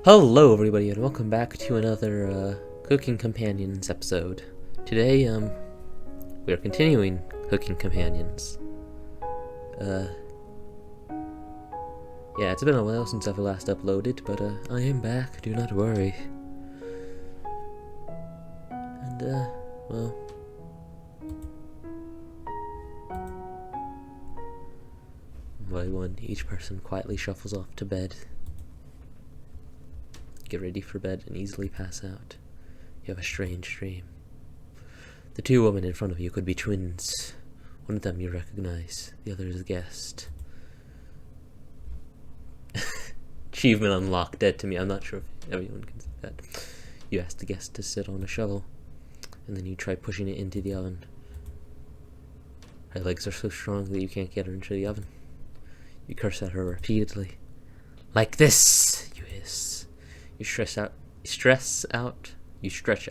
Hello everybody and welcome back to another Cooking Companions episode. Today we are continuing Cooking Companions. Yeah, it's been a while since I've last uploaded, but I am back, do not worry. And well, one by one, each person quietly shuffles off to bed. Get ready for bed and easily pass out. You have a strange dream. The two women in front of you could be twins. One of them you recognize, the other is a guest. Achievement unlocked, dead to me. I'm not sure if everyone can see that. You ask the guest to sit on a shovel, and then you try pushing it into the oven. Her legs are so strong that you can't get her into the oven. You curse at her repeatedly. Like this, you hiss. You stretch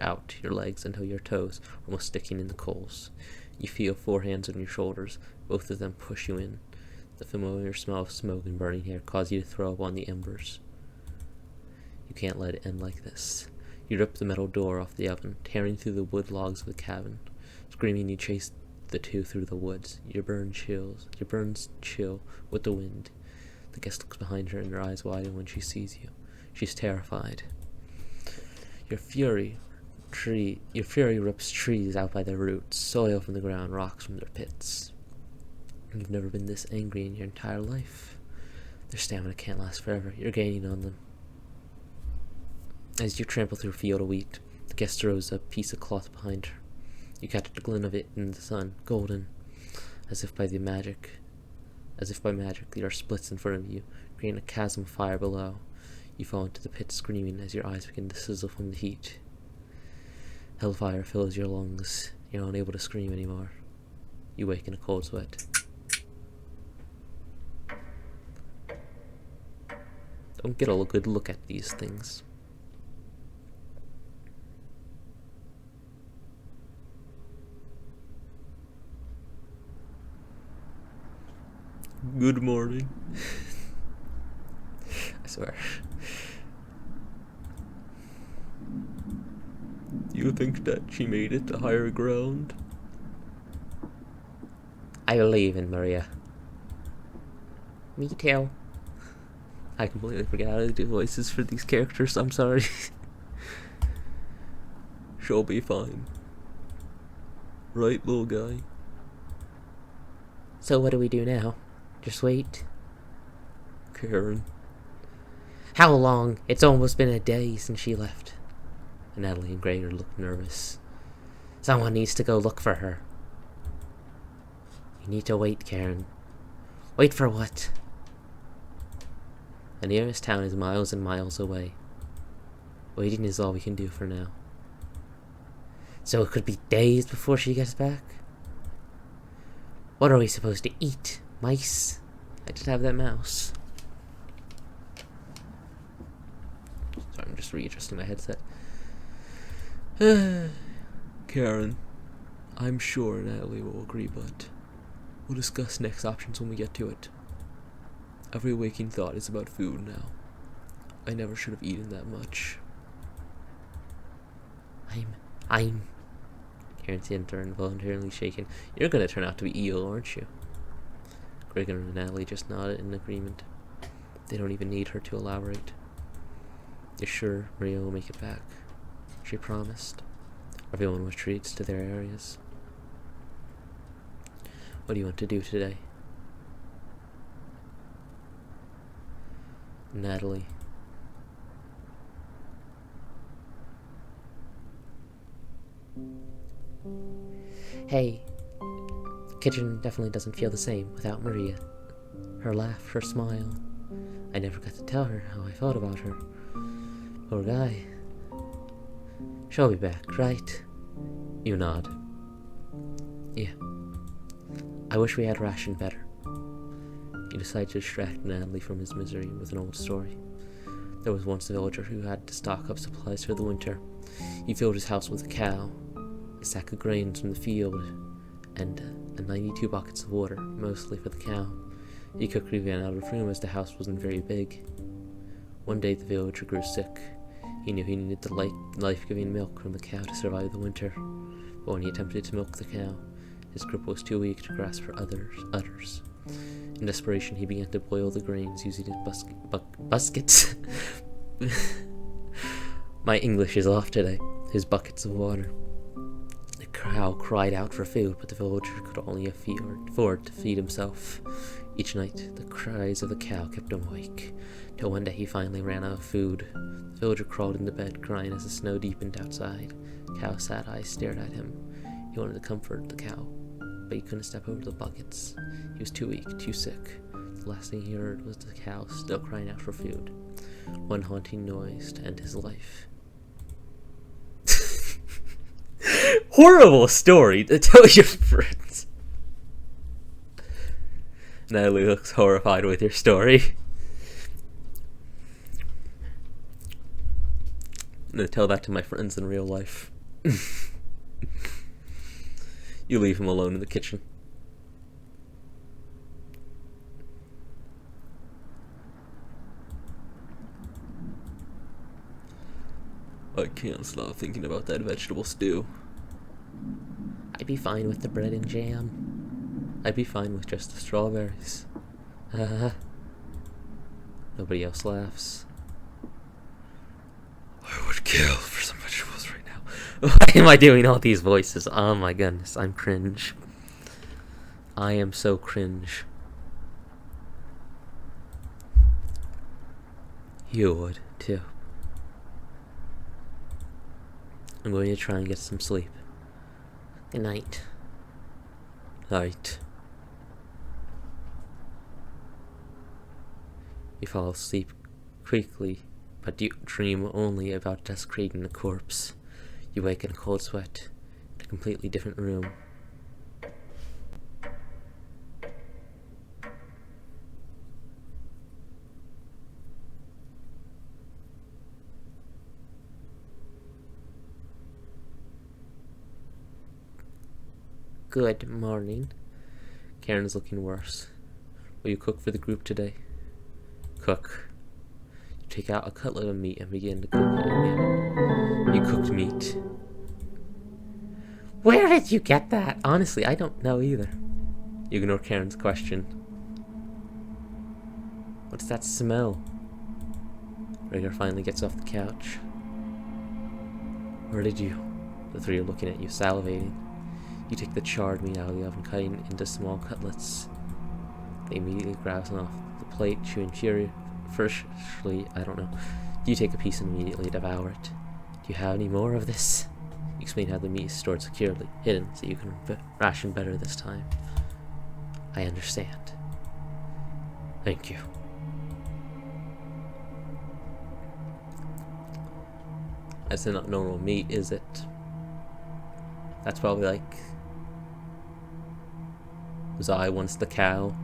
out your legs until your toes are almost sticking in the coals. You feel 4 hands on your shoulders. Both of them push you in. The familiar smell of smoke and burning hair cause you to throw up on the embers. You can't let it end like this. You rip the metal door off the oven, tearing through the wood logs of the cabin. Screaming, you chase the two through the woods. Your burns chill with the wind. The guest looks behind her and her eyes widen when she sees you. She's terrified. Your fury rips trees out by their roots, soil from the ground, rocks from their pits. You've never been this angry in your entire life. Their stamina can't last forever. You're gaining on them. As you trample through a field of wheat, the guest throws a piece of cloth behind her. You catch a glint of it in the sun, golden, as if by magic, there are splits in front of you, creating a chasm of fire below. You fall into the pit screaming as your eyes begin to sizzle from the heat. Hellfire fills your lungs. You're unable to scream anymore. You wake in a cold sweat. Don't get a good look at these things. Good morning. I swear. You think that she made it to higher ground? I believe in Maria. Me too. I completely forgot how to do voices for these characters, I'm sorry. She'll be fine. Right, little guy? So what do we do now? Just wait? Karen. How long? It's almost been a day since she left. Natalie and Gregor looked nervous. Someone needs to go look for her. You need to wait, Karen. Wait for what? The nearest town is miles and miles away. Waiting is all we can do for now. So it could be days before she gets back? What are we supposed to eat? Mice? I just have that mouse. Sorry, I'm just readjusting my headset. Karen, I'm sure Natalie will agree, but we'll discuss next options when we get to it. Every waking thought is about food now. I never should have eaten that much. I'm... Karen's hand turned, voluntarily shaken. You're gonna turn out to be eel, aren't you? Gregor and Natalie just nodded in agreement. They don't even need her to elaborate. You're sure Maria will make it back? She promised. Everyone retreats to their areas. What do you want to do today? Natalie. Hey, the kitchen definitely doesn't feel the same without Maria. Her laugh, her smile. I never got to tell her how I felt about her. Poor guy. She'll be back, right? You nod. Yeah. I wish we had rationed better. You decide to distract Natalie from his misery with an old story. There was once a villager who had to stock up supplies for the winter. He filled his house with a cow, a sack of grains from the field, and 92 buckets of water, mostly for the cow. He quickly ran out of room as the house wasn't very big. One day the villager grew sick. He knew he needed the life-giving milk from the cow to survive the winter, but when he attempted to milk the cow, his grip was too weak to grasp her udders. In desperation, he began to boil the grains using his buckets. My English is off today. His buckets of water. The cow cried out for food, but the villager could only afford to feed himself. Each night, the cries of the cow kept him awake, till one day he finally ran out of food. The villager crawled into bed, crying as the snow deepened outside. Cow's sad eyes stared at him. He wanted to comfort the cow, but he couldn't step over the buckets. He was too weak, too sick. The last thing he heard was the cow still crying out for food. One haunting noise to end his life. Horrible story to tell your friends. Natalie looks horrified with your story. I'm gonna tell that to my friends in real life. You leave him alone in the kitchen. I can't stop thinking about that vegetable stew. I'd be fine with the bread and jam. I'd be fine with just the strawberries. Nobody else laughs. I would kill for some vegetables right now. Why am I doing all these voices? Oh my goodness, I'm cringe. I am so cringe. You would, too. I'm going to try and get some sleep. Good night. Night. You fall asleep quickly, but you dream only about desecrating a corpse. You wake in a cold sweat, in a completely different room. Good morning. Karen's looking worse. Will you cook for the group today? Cook. You take out a cutlet of meat and begin to cook it again. You cooked meat. Where did you get that? Honestly, I don't know either. You ignore Karen's question. What's that smell? Rhaegar finally gets off the couch. Where did you? The three are looking at you, salivating. You take the charred meat out of the oven, cutting into small cutlets. They immediately grab them off the plate, chewing furiously. I don't know. You take a piece and immediately devour it. Do you have any more of this? You explain how the meat is stored securely, hidden, so you can ration better this time. I understand. Thank you. That's not normal meat, is it? That's probably like... Was I once the cow?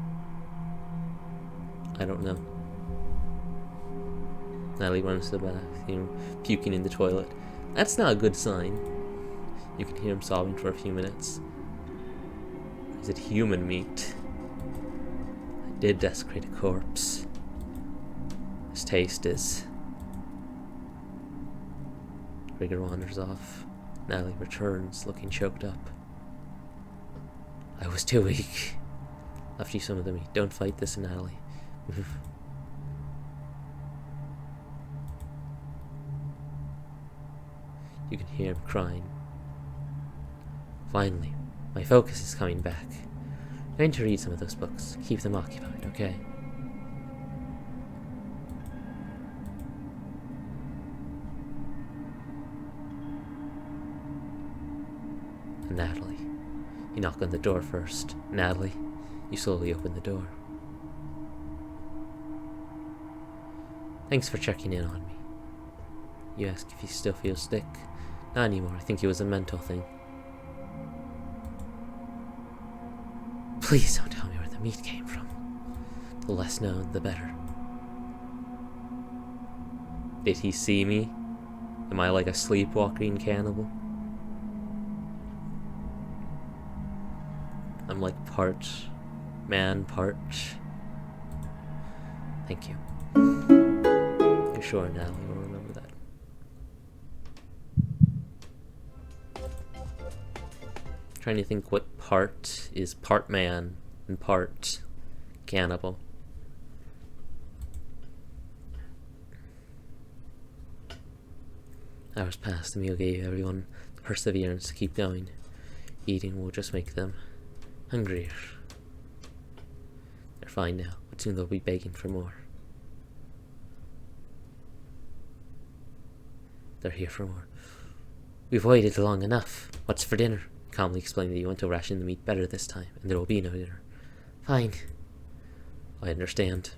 I don't know. Natalie runs to the bathroom, puking in the toilet. That's not a good sign. You can hear him sobbing for a few minutes. Is it human meat? I did desecrate a corpse. His taste is... Rhaegar wanders off. Natalie returns, looking choked up. I was too weak. Left you some of the meat. Don't fight this, Natalie. You can hear him crying. Finally, my focus is coming back. I'm going to read some of those books. Keep them occupied, okay? Natalie. You knock on the door first. Natalie, you slowly open the door. Thanks for checking in on me. You ask if he still feels sick. Not anymore. I think it was a mental thing. Please don't tell me where the meat came from. The less known, the better. Did he see me? Am I like a sleepwalking cannibal? I'm like part man, part... Thank you. Your sure Natalie will remember that. Trying to think what part is part man and part cannibal. Hours passed. The meal gave everyone the perseverance to keep going. Eating will just make them hungrier. They're fine now, but soon they'll be begging for more. They're here for more. We've waited long enough. What's for dinner? Calmly explained that you want to ration the meat better this time, and there will be no dinner. Fine. I understand.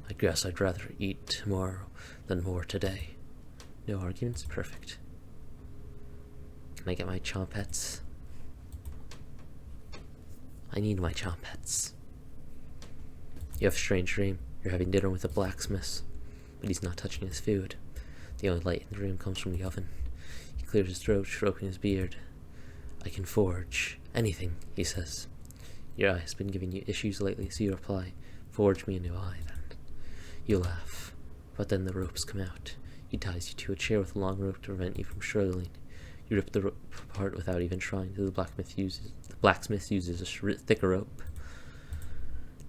I guess I'd rather eat tomorrow than more today. No arguments? Perfect. Can I get my chompets? I need my chompets. You have a strange dream. You're having dinner with a blacksmith, but he's not touching his food. The only light in the room comes from the oven. He clears his throat, stroking his beard. I can forge anything, he says. Your eye has been giving you issues lately, so you reply, forge me a new eye, then. You laugh, but then the ropes come out. He ties you to a chair with a long rope to prevent you from struggling. You rip the rope apart without even trying. The blacksmith uses a thicker rope.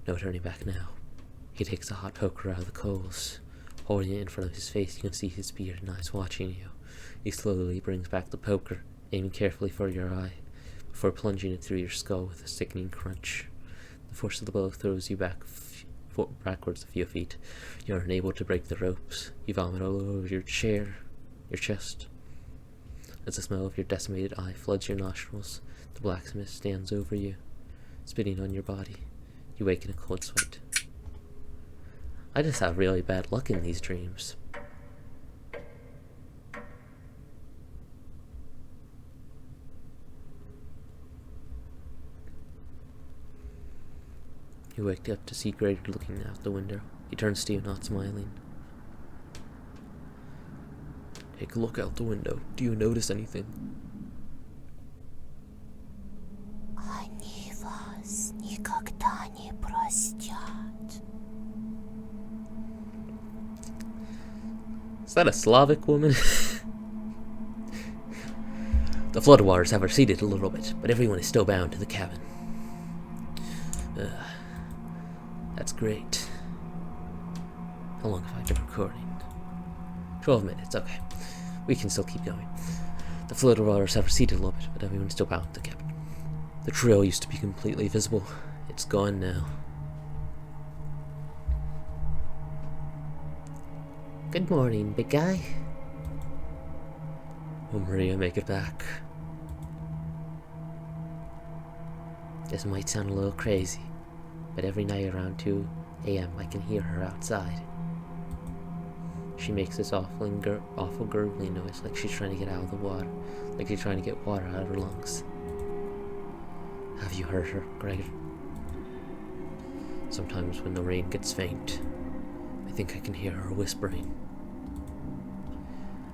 No turning back now. He takes a hot poker out of the coals. Holding it in front of his face, you can see his beard and eyes watching you. He slowly brings back the poker, aiming carefully for your eye, before plunging it through your skull with a sickening crunch. The force of the blow throws you backwards a few feet. You are unable to break the ropes. You vomit all over your chair, your chest. As the smell of your decimated eye floods your nostrils, the blacksmith stands over you, spitting on your body. You wake in a cold sweat. I just have really bad luck in these dreams. You wake up to see Greg looking out the window. He turns to you, not smiling. Take a look out the window. Do you notice anything? Они вас никогда не простят. Is that a Slavic woman? The floodwaters have receded a little bit, but everyone is still bound to the cabin. That's great. How long have I been recording? 12 minutes, okay. We can still keep going. The floodwaters have receded a little bit, but everyone's still bound to the cabin. The trail used to be completely visible. It's gone now. Good morning, big guy. Will Maria make it back? This might sound a little crazy, but every night around 2 a.m. I can hear her outside. She makes this awful gurgling noise, like she's trying to get out of the water, like she's trying to get water out of her lungs. Have you heard her, Greg? Sometimes when the rain gets faint, I think I can hear her whispering.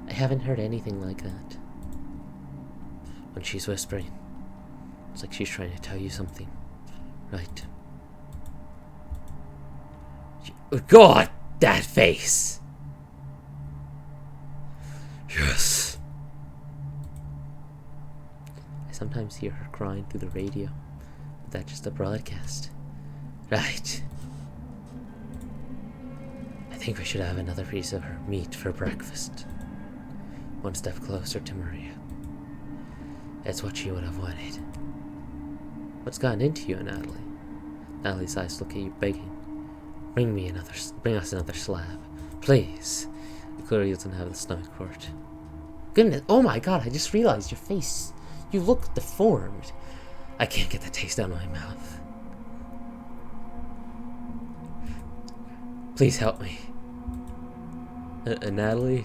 I haven't heard anything like that. When she's whispering, it's like she's trying to tell you something, right? God, that face! Yes. I sometimes hear her crying through the radio. Is that just a broadcast? Right. I think we should have another piece of her meat for breakfast. One step closer to Maria. That's what she would have wanted. What's gotten into you, Natalie? Natalie's eyes look at you, begging. Bring us another slab. Please. He clearly doesn't have the stomach for it. Goodness, oh my god, I just realized your face. You look deformed. I can't get the taste out of my mouth. Please help me. Natalie?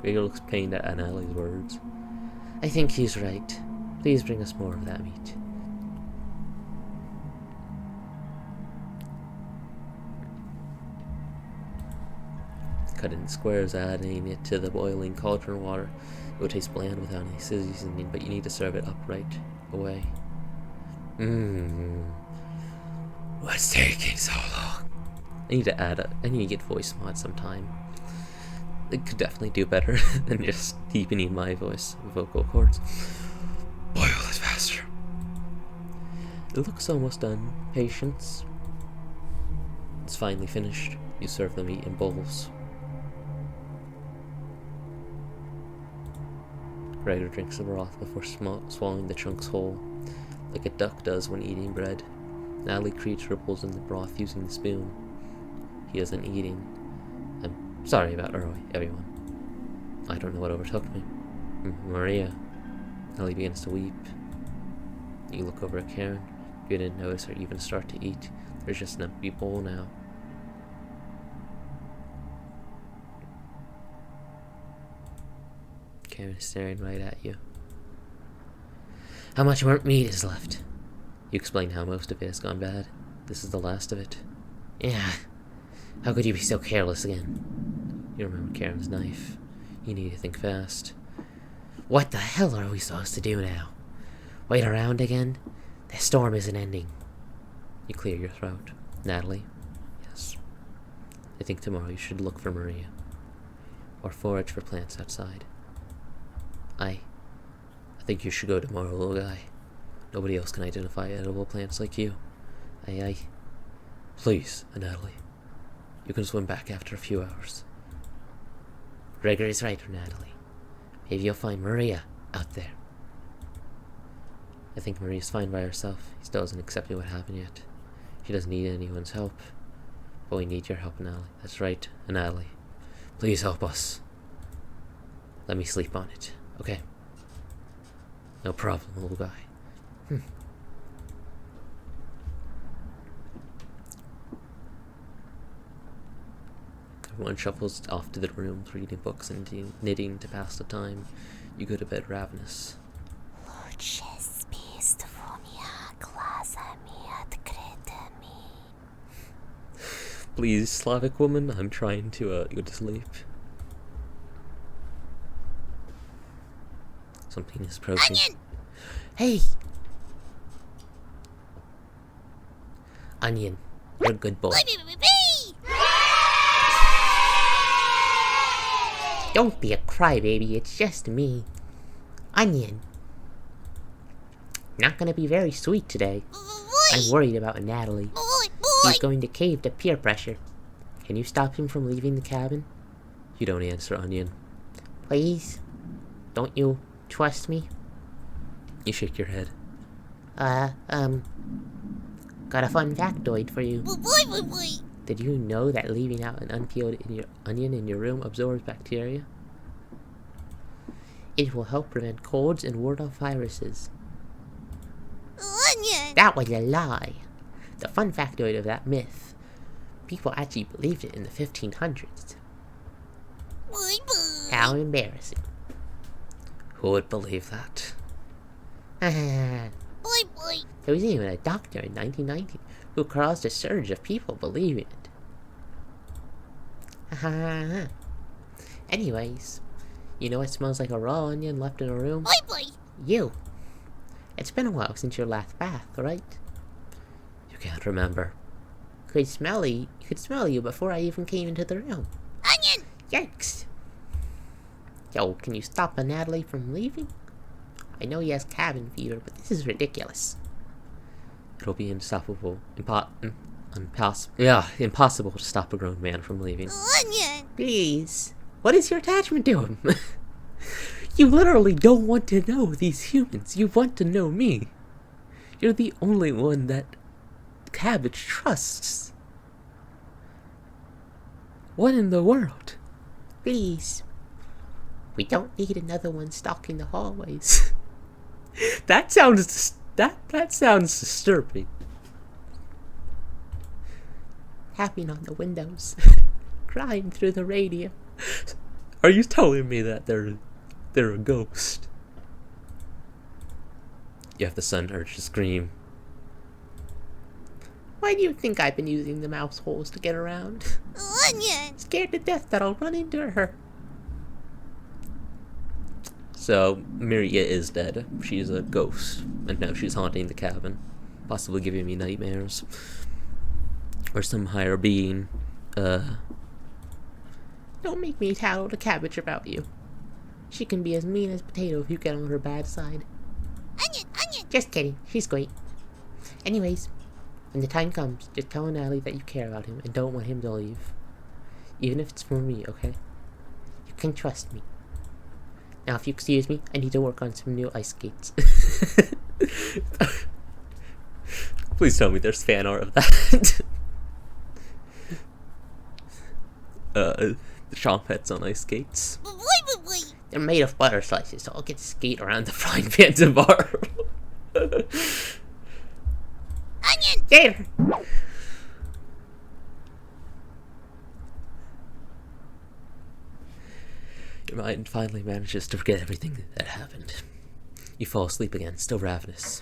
Gregor looks pained at Natalie's words. I think he's right. Please bring us more of that meat. Cut it in squares, adding it to the boiling cauldron water. It will taste bland without any seasoning, but you need to serve it up right away. What's taking so long? I need to get voice mod sometime. It could definitely do better than just deepening my vocal cords. Boil it faster. It looks almost done. Patience. It's finally finished. You serve the meat in bowls. Gregor drinks the broth before swallowing the chunks whole, like a duck does when eating bread. Natalie Creech dribbles in the broth using the spoon. He isn't eating. I'm sorry about early, everyone. I don't know what overtook me. Maria. Ellie begins to weep. You look over at Karen. You didn't notice her even start to eat. There's just an empty bowl now. Karen is staring right at you. How much more meat is left? You explain how most of it has gone bad. This is the last of it. Yeah. How could you be so careless again? You remember Karen's knife. You need to think fast. What the hell are we supposed to do now? Wait around again? The storm isn't ending. You clear your throat. Natalie? Yes. I think tomorrow you should look for Maria. Or forage for plants outside. I think you should go tomorrow, little guy. Nobody else can identify edible plants like you. Aye. Please, Natalie. You can swim back after a few hours. Gregory's right, Natalie. Maybe you'll find Maria out there. I think Maria's fine by herself. He still hasn't accepted what happened yet. She doesn't need anyone's help. But we need your help, Natalie. That's right, Natalie. Please help us. Let me sleep on it, okay? No problem, little guy. Everyone shuffles off to the rooms, reading books and knitting to pass the time. You go to bed ravenous. Лучше спи с двумя глазами открытыми. Please, Slavic woman, I'm trying to go to sleep. Something is approaching. Onion! Hey! Onion, you're a good boy. Don't be a crybaby, it's just me. Onion. Not gonna be very sweet today. I'm worried about Natalie. He's going to cave to peer pressure. Can you stop him from leaving the cabin? You don't answer, Onion. Please? Don't you trust me? You shake your head. Got a fun factoid for you. Did you know that leaving out an unpeeled onion in your room absorbs bacteria? It will help prevent colds and ward off viruses. Onion! That was a lie. The fun factoid of that myth. People actually believed it in the 1500s. How embarrassing. Who would believe that? There was even a doctor in 1990 who caused a surge of people believing it. Anyways, you know what smells like a raw onion left in a room? You. It's been a while since your last bath, right? You can't remember. Could smell you before I even came into the room. Onion! Yikes. Yo, can you stop a Natalie from leaving? I know he has cabin fever, but this is ridiculous. It'll be impossible to stop a grown man from leaving. Onion! Please. What is your attachment to him? You literally don't want to know these humans. You want to know me. You're the only one that Cabbage trusts. What in the world? Please. We don't need another one stalking the hallways. That sounds disturbing. Tapping on the windows. Crying through the radio. Are you telling me that they're a ghost? You have the sudden urge to scream. Why do you think I've been using the mouse holes to get around? Onion! Scared to death that I'll run into her. So, Maria is dead. She's a ghost. And now she's haunting the cabin. Possibly giving me nightmares. Or some higher being, Don't make me tattle the cabbage about you. She can be as mean as Potato if you get on her bad side. Onion, onion. Just kidding, she's great. Anyways, when the time comes, just tell Natalie that you care about him and don't want him to leave. Even if it's for me, okay? You can trust me. Now, if you excuse me, I need to work on some new ice skates. Please tell me there's fan art of that. The Chompets on ice skates. Boy, boy, boy. They're made of butter slices, so I'll get to skate around the frying pan tomorrow. Onion. There! Your mind finally manages to forget everything that happened. You fall asleep again, still ravenous.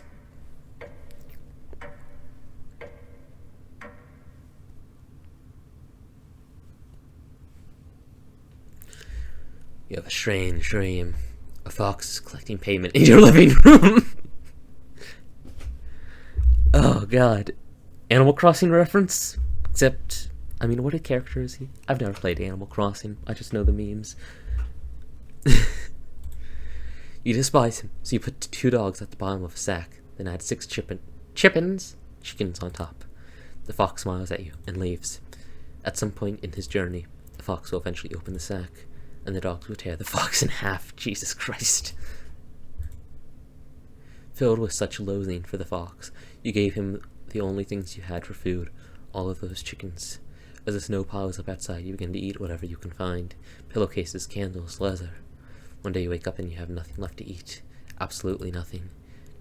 You have a strange dream. A fox is collecting payment in your living room. Oh god. Animal Crossing reference? Except, I mean, what a character is he? I've never played Animal Crossing. I just know the memes. You despise him, so you put 2 dogs at the bottom of a sack, then add 6 chickens on top. The fox smiles at you and leaves. At some point in his journey, the fox will eventually open the sack, and the dogs will tear the fox in half. Jesus Christ. Filled with such loathing for the fox, you gave him the only things you had for food, all of those chickens. As the snow piles up outside, you begin to eat whatever you can find. Pillowcases, candles, leather. One day you wake up and you have nothing left to eat. Absolutely nothing.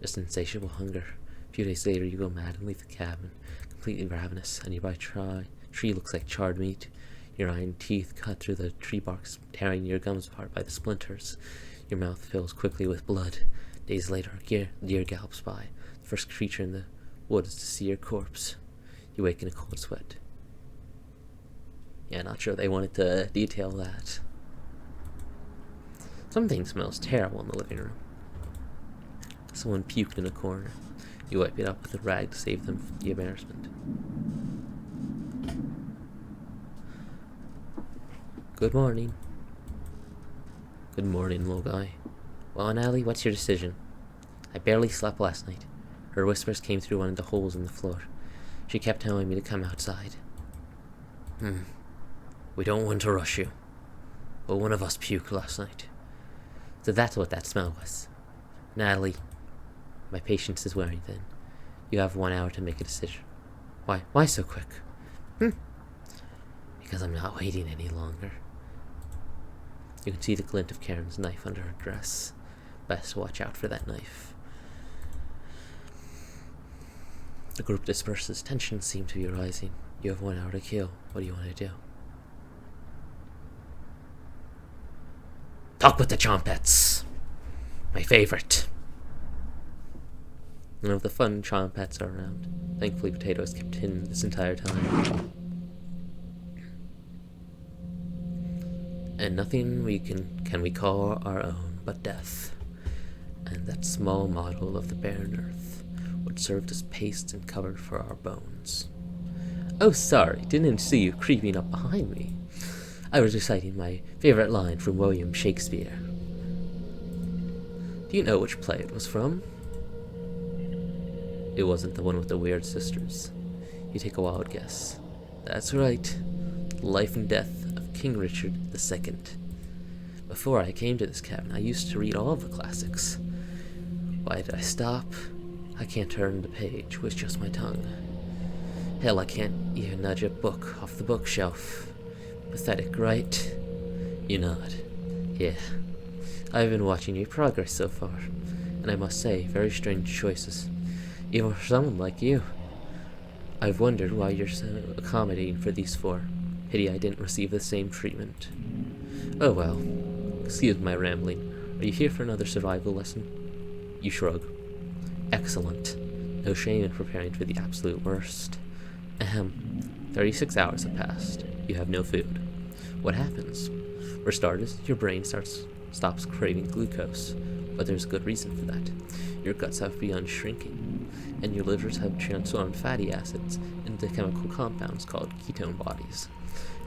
Just insatiable hunger. A few days later you go mad and leave the cabin, completely ravenous. A nearby tree looks like charred meat. Your iron teeth cut through the tree barks, tearing your gums apart by the splinters. Your mouth fills quickly with blood. Days later, a deer gallops by, the first creature in the woods to see your corpse. You wake in a cold sweat. Yeah, not sure they wanted to detail that. Something smells terrible in the living room. Someone puked in a corner. You wipe it up with a rag to save them from the embarrassment. Good morning. Good morning, little guy. Well, Natalie, what's your decision? I barely slept last night. Her whispers came through one of the holes in the floor. She kept telling me to come outside. We don't want to rush you, but one of us puked last night. So that's what that smell was. Natalie, my patience is wearing thin. You have 1 hour to make a decision. Why so quick? Because I'm not waiting any longer. You can see the glint of Karen's knife under her dress. Best watch out for that knife. The group disperses. Tensions seem to be rising. You have 1 hour to kill. What do you want to do? Talk with the Chompets. My favorite. None of the fun Chompets are around. Thankfully, Potato has kept hidden this entire time. And nothing can we call our own but death. And that small model of the barren earth would serve as paste and cover for our bones. Oh, sorry, didn't see you creeping up behind me. I was reciting my favorite line from William Shakespeare. Do you know which play it was from? It wasn't the one with the weird sisters. You take a wild guess. That's right. The Life and Death of King Richard II. Before I came to this cabin, I used to read all of the classics. Why did I stop? I can't turn the page with just my tongue. Hell, I can't even nudge a book off the bookshelf. Pathetic, right? You nod. Yeah. I've been watching your progress so far, and I must say, very strange choices. Even for someone like you. I've wondered why you're so accommodating for these 4. Pity I didn't receive the same treatment. Oh well. Excuse my rambling. Are you here for another survival lesson? You shrug. Excellent. No shame in preparing for the absolute worst. 36 hours have passed. You have no food. What happens? For starters, your brain stops craving glucose, but there's a good reason for that. Your guts have begun shrinking, and your livers have transformed fatty acids into chemical compounds called ketone bodies.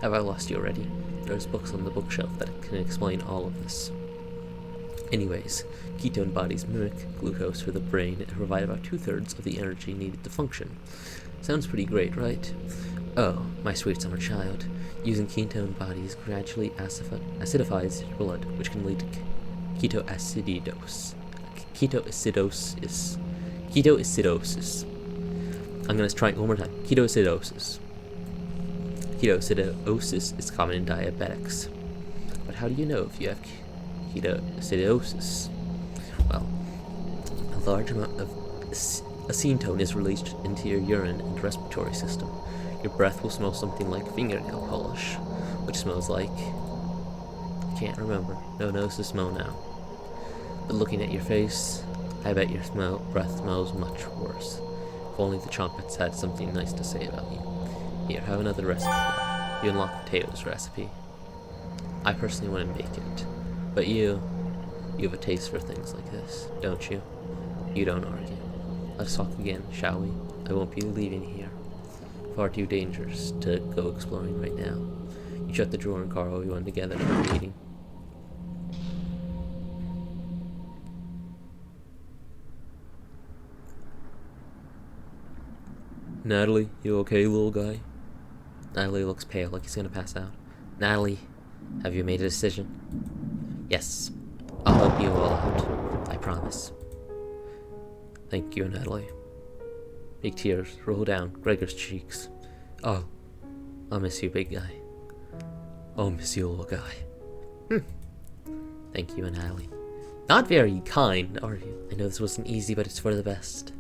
Have I lost you already? There's books on the bookshelf that can explain all of this. Anyways, ketone bodies mimic glucose for the brain and provide about 2/3 of the energy needed to function. Sounds pretty great, right? Oh, my sweet summer child. Using ketone bodies gradually acidifies your blood, which can lead to ketoacidosis. Ketoacidosis. I'm gonna try it one more time. Ketoacidosis. Ketoacidosis is common in diabetics. But how do you know if you have ketoacidosis? Well, a large amount of acetone is released into your urine and respiratory system. Your breath will smell something like fingernail polish, which smells like... I can't remember. No nose to smell now. But looking at your face, I bet your breath smells much worse. If only the trumpets had something nice to say about you. Here, have another recipe. You unlock potatoes recipe. I personally want to make it, but you have a taste for things like this, don't you? You don't argue. Let's talk again, shall we? I won't be leaving here. Far too dangerous to go exploring right now. You shut the drawer and Carl, we went together for a meeting. Natalie, you okay, little guy? Natalie looks pale, like he's gonna pass out. Natalie, have you made a decision? Yes. I'll help you all out. I promise. Thank you, Natalie. Big tears roll down Gregor's cheeks. Oh, I'll miss you, big guy. I'll miss you, little guy. Thank you, Natalie. Not very kind, are you? I know this wasn't easy, but it's for the best.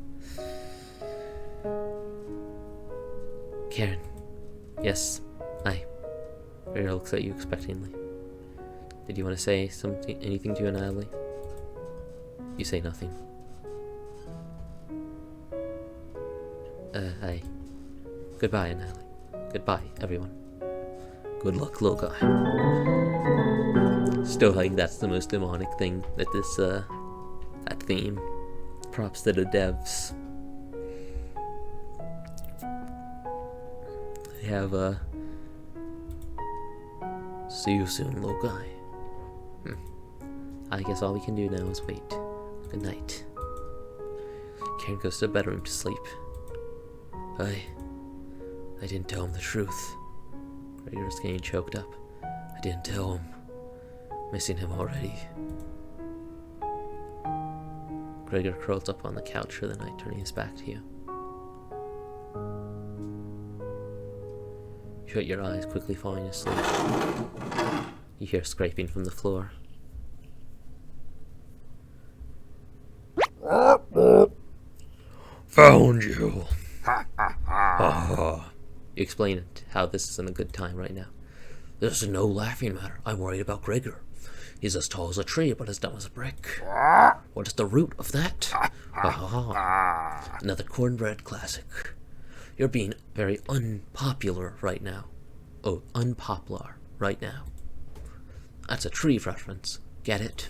Karen. Yes. Hi. Gregor looks at you expectantly. Did you want to say anything to Natalie? You say nothing. Hi. Goodbye, Natalie. Goodbye, everyone. Good luck, little guy. Still think that's the most demonic thing that this, that theme. Props to the devs. They have, see you soon, little guy. I guess all we can do now is wait. Good night. Karen goes to the bedroom to sleep. I didn't tell him the truth. Gregor's getting choked up. I didn't tell him. Missing him already. Gregor curls up on the couch for the night, turning his back to you. You shut your eyes, quickly falling asleep. You hear scraping from the floor. Found you. You explain how this isn't a good time right now. This is no laughing matter. I'm worried about Gregor. He's as tall as a tree, but as dumb as a brick. What is the root of that? Another cornbread classic. You're being very unpopular right now. Oh, unpopular right now. That's a tree reference. Get it?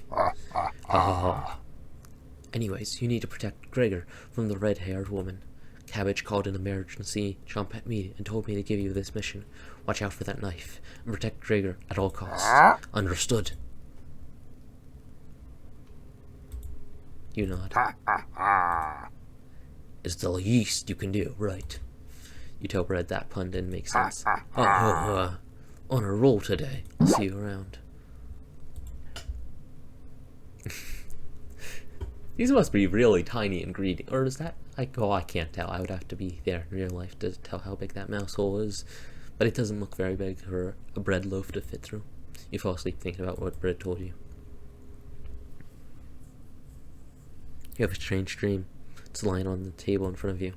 Anyways, you need to protect Gregor from the red-haired woman. Cabbage called an emergency jump at me and told me to give you this mission. Watch out for that knife and protect Gregor at all costs. Understood? You nod. It's the least you can do, right? You tell Brad that pun didn't make sense. On a roll today. I'll see you around. These must be really tiny and greedy. Or is that... I can't tell. I would have to be there in real life to tell how big that mouse hole is. But it doesn't look very big for a bread loaf to fit through. You fall asleep thinking about what Brad told you. You have a strange dream. It's lying on the table in front of you.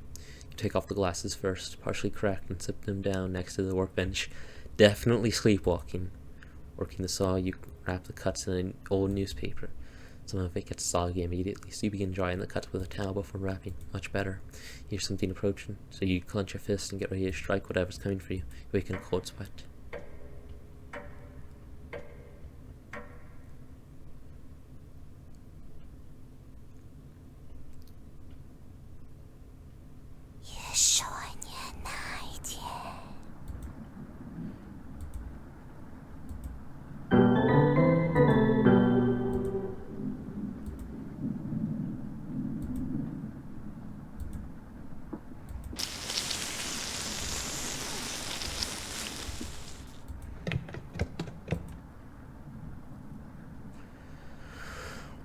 You take off the glasses first, partially cracked, and sit them down next to the workbench. Definitely sleepwalking. Working the saw, you wrap the cuts in an old newspaper. Some of it gets soggy immediately, so you begin drying the cuts with a towel before wrapping. Much better. You hear something approaching, so you clench your fist and get ready to strike whatever's coming for you. You wake in a cold sweat.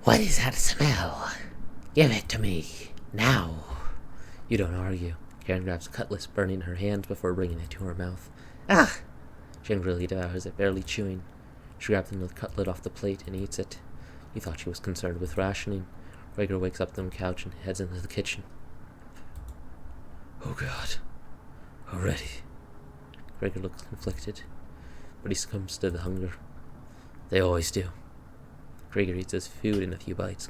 What is that smell? Give it to me. Now. You don't argue. Karen grabs a cutlass, burning her hands before bringing it to her mouth. Ah! She angrily devours it, barely chewing. She grabs another cutlet off the plate and eats it. You thought she was concerned with rationing. Gregor wakes up on the couch and heads into the kitchen. Oh God. Already. Gregor looks conflicted, but he succumbs to the hunger. They always do. Gregor eats his food in a few bites,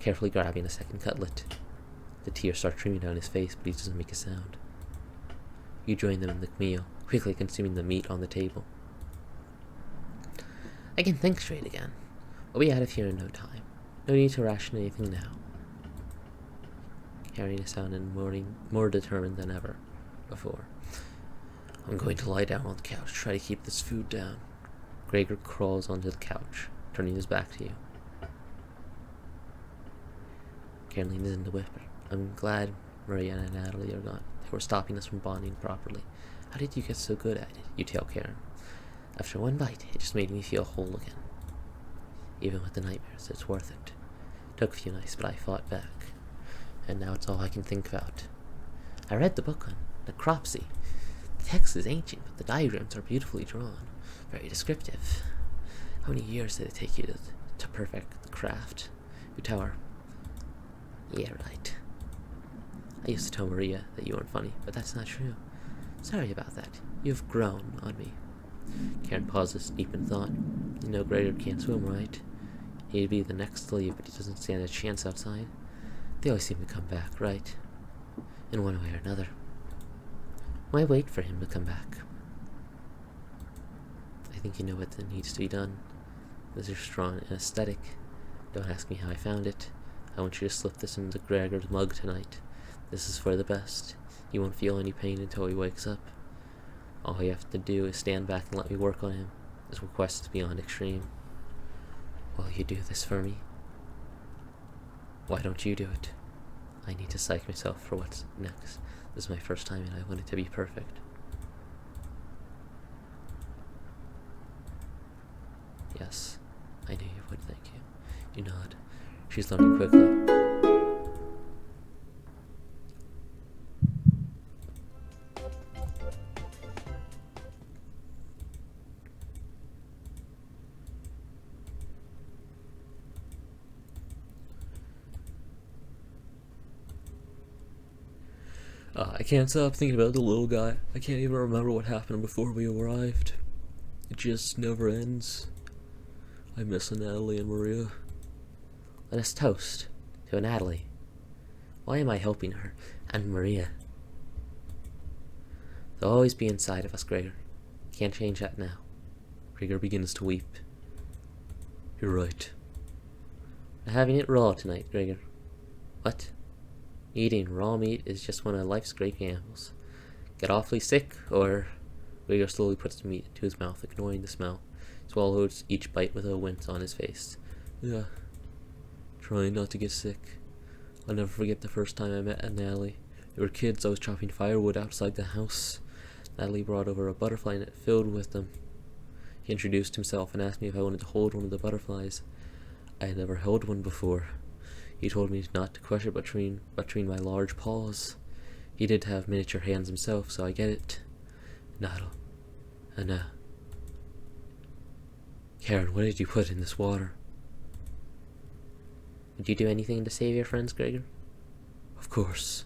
carefully grabbing a second cutlet. The tears start streaming down his face, but he doesn't make a sound. You join them in the meal, quickly consuming the meat on the table. I can think straight again. We'll be out of here in no time. No need to ration anything now. Carrying a sound and more determined than ever before. I'm going to lie down on the couch, try to keep this food down. Gregor crawls onto the couch, turning his back to you. Karen leans in to whisper. I'm glad Maria and Natalie are gone. They were stopping us from bonding properly. How did you get so good at it? You tell Karen. After one bite, it just made me feel whole again. Even with the nightmares, it's worth it. Took a few nights, but I fought back. And now it's all I can think about. I read the book on necropsy. The text is ancient, but the diagrams are beautifully drawn. Very descriptive. How many years did it take you to perfect the craft? You tell her. Yeah, right. I used to tell Maria that you weren't funny, but that's not true. Sorry about that. You've grown on me. Karen pauses, deep in thought. You know Gregor can't swim, right? He'd be the next to leave, but he doesn't stand a chance outside. They always seem to come back, right? In one way or another. Why wait for him to come back? I think you know what needs to be done. This is strong and aesthetic. Don't ask me how I found it. I want you to slip this into Gregor's mug tonight. This is for the best. You won't feel any pain until he wakes up. All you have to do is stand back and let me work on him. This request is beyond extreme. Will you do this for me? Why don't you do it? I need to psych myself for what's next. This is my first time and I want it to be perfect. Yes, I knew you would, thank you. You nod. She's learning quickly. I can't stop thinking about the little guy. I can't even remember what happened before we arrived. It just never ends. I miss Natalie and Maria. Let us toast to Natalie. Why am I helping her? And Maria. They'll always be inside of us, Gregor. Can't change that now. Gregor begins to weep. You're right. We're having it raw tonight, Gregor. What? Eating raw meat is just one of life's great gambles. Get awfully sick, or... Gregor slowly puts the meat into his mouth, ignoring the smell. Swallows each bite with a wince on his face. Yeah. Trying not to get sick. I'll never forget the first time I met Natalie. We were kids, I was chopping firewood outside the house. Natalie brought over a butterfly net filled with them. He introduced himself and asked me if I wanted to hold one of the butterflies. I had never held one before. He told me not to crush it between my large paws. He did have miniature hands himself, so I get it. Natal. Anna. Karen, what did you put in this water? Did you do anything to save your friends, Gregor? Of course.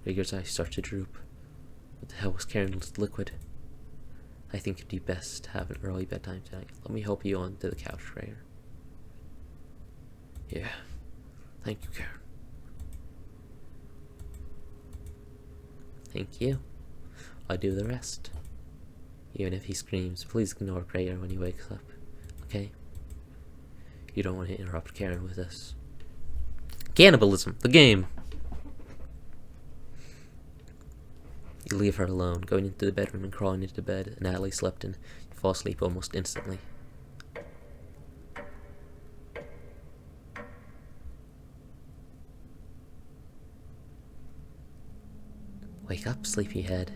Gregor's eyes start to droop. What the hell was Karen's liquid? I think it'd be best to have an early bedtime tonight. Let me help you onto the couch, Gregor. Yeah. Thank you, Karen. Thank you. I'll do the rest. Even if he screams, please ignore Gregor when he wakes up. Okay? You don't want to interrupt Karen with this. Cannibalism, the game. You leave her alone, going into the bedroom and crawling into bed. Natalie slept in. You fall asleep almost instantly. Wake up, sleepyhead.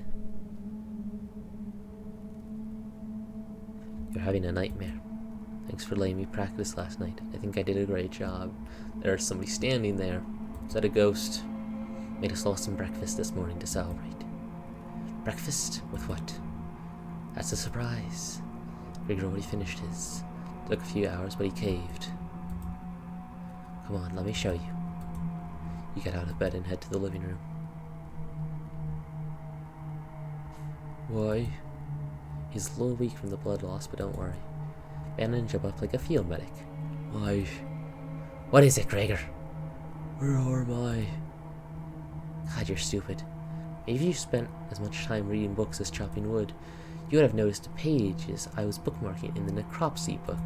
You're having a nightmare. Thanks for letting me practice last night. I think I did a great job. There's somebody standing there. Is that a ghost? Made us all some breakfast this morning to celebrate. Breakfast? With what? That's a surprise. Grigor already finished his. Took a few hours, but he caved. Come on, let me show you. You get out of bed and head to the living room. Why? He's a little weak from the blood loss, but don't worry. Bandage him up like a field medic. Why? What is it, Grigor? Where am I? God, you're stupid. Maybe if you spent as much time reading books as chopping wood, you would have noticed the pages I was bookmarking in the necropsy book.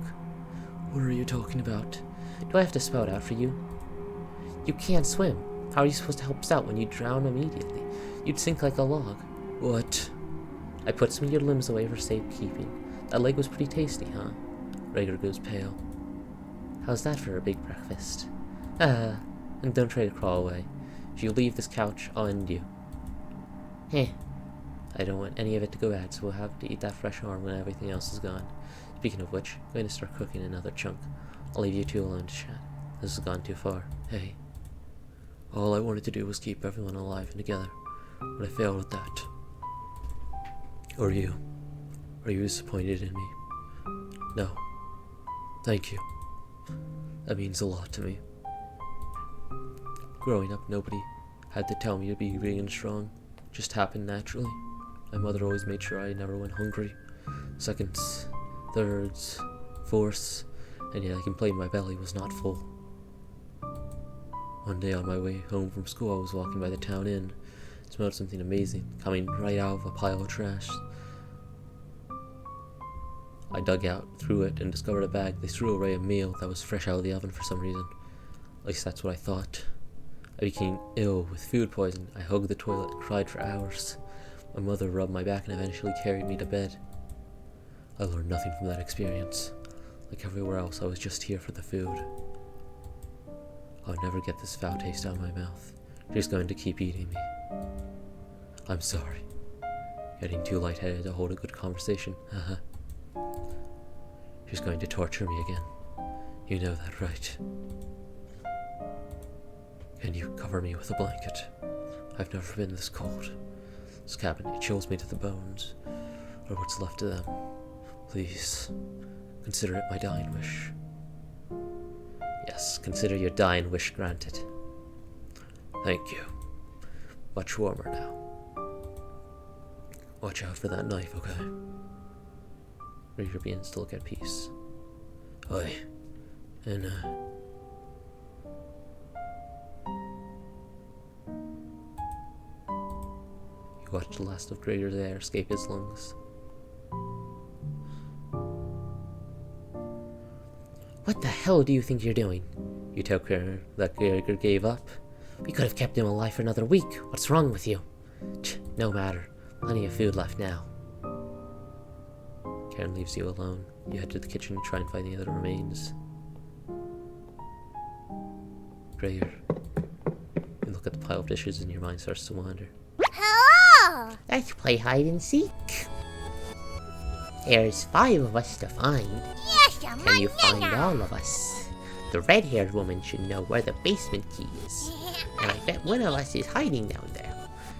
What are you talking about? Do I have to spell it out for you? You can't swim. How are you supposed to help us out when you drown immediately? You'd sink like a log. What? I put some of your limbs away for safekeeping. That leg was pretty tasty, huh? Grigor goes pale. How's that for a big breakfast? And don't try to crawl away. If you leave this couch, I'll end you. Heh. I don't want any of it to go bad, so we'll have to eat that fresh arm when everything else is gone. Speaking of which, I'm going to start cooking another chunk. I'll leave you two alone to chat. This has gone too far. Hey. All I wanted to do was keep everyone alive and together, but I failed at that. Or you? Are you disappointed in me? No. Thank you. That means a lot to me. Growing up, nobody had to tell me to be big and strong. It just happened naturally. My mother always made sure I never went hungry. Seconds, thirds, fourths, and yet I complained my belly was not full. One day on my way home from school, I was walking by the town inn. It smelled something amazing, coming right out of a pile of trash. I dug out, threw it, and discovered a bag they threw away a meal that was fresh out of the oven for some reason. At least that's what I thought. I became ill with food poisoning. I hugged the toilet and cried for hours. My mother rubbed my back and eventually carried me to bed. I learned nothing from that experience. Like everywhere else, I was just here for the food. I'll never get this foul taste out of my mouth. She's going to keep eating me. I'm sorry. Getting too lightheaded to hold a good conversation. Haha. She's going to torture me again. You know that, right? Can you cover me with a blanket? I've never been this cold. This cabin, it chills me to the bones, or what's left of them. Please, consider it my dying wish. Yes, consider your dying wish granted. Thank you. Much warmer now. Watch out for that knife, okay? Grigor begins to look at peace. Oi. And, you watch the last of Grigor's air escape his lungs. What the hell do you think you're doing? You tell Karen that Grigor gave up? We could have kept him alive for another week. What's wrong with you? No matter. Plenty of food left now. Karen leaves you alone. You head to the kitchen to try and find the other remains. Grigor. You look at the pile of dishes and your mind starts to wander. Hello! Let's play hide and seek. There's 5 of us to find. Yes, Can you find all of us? The red-haired woman should know where the basement key is. And I bet one of us is hiding down there.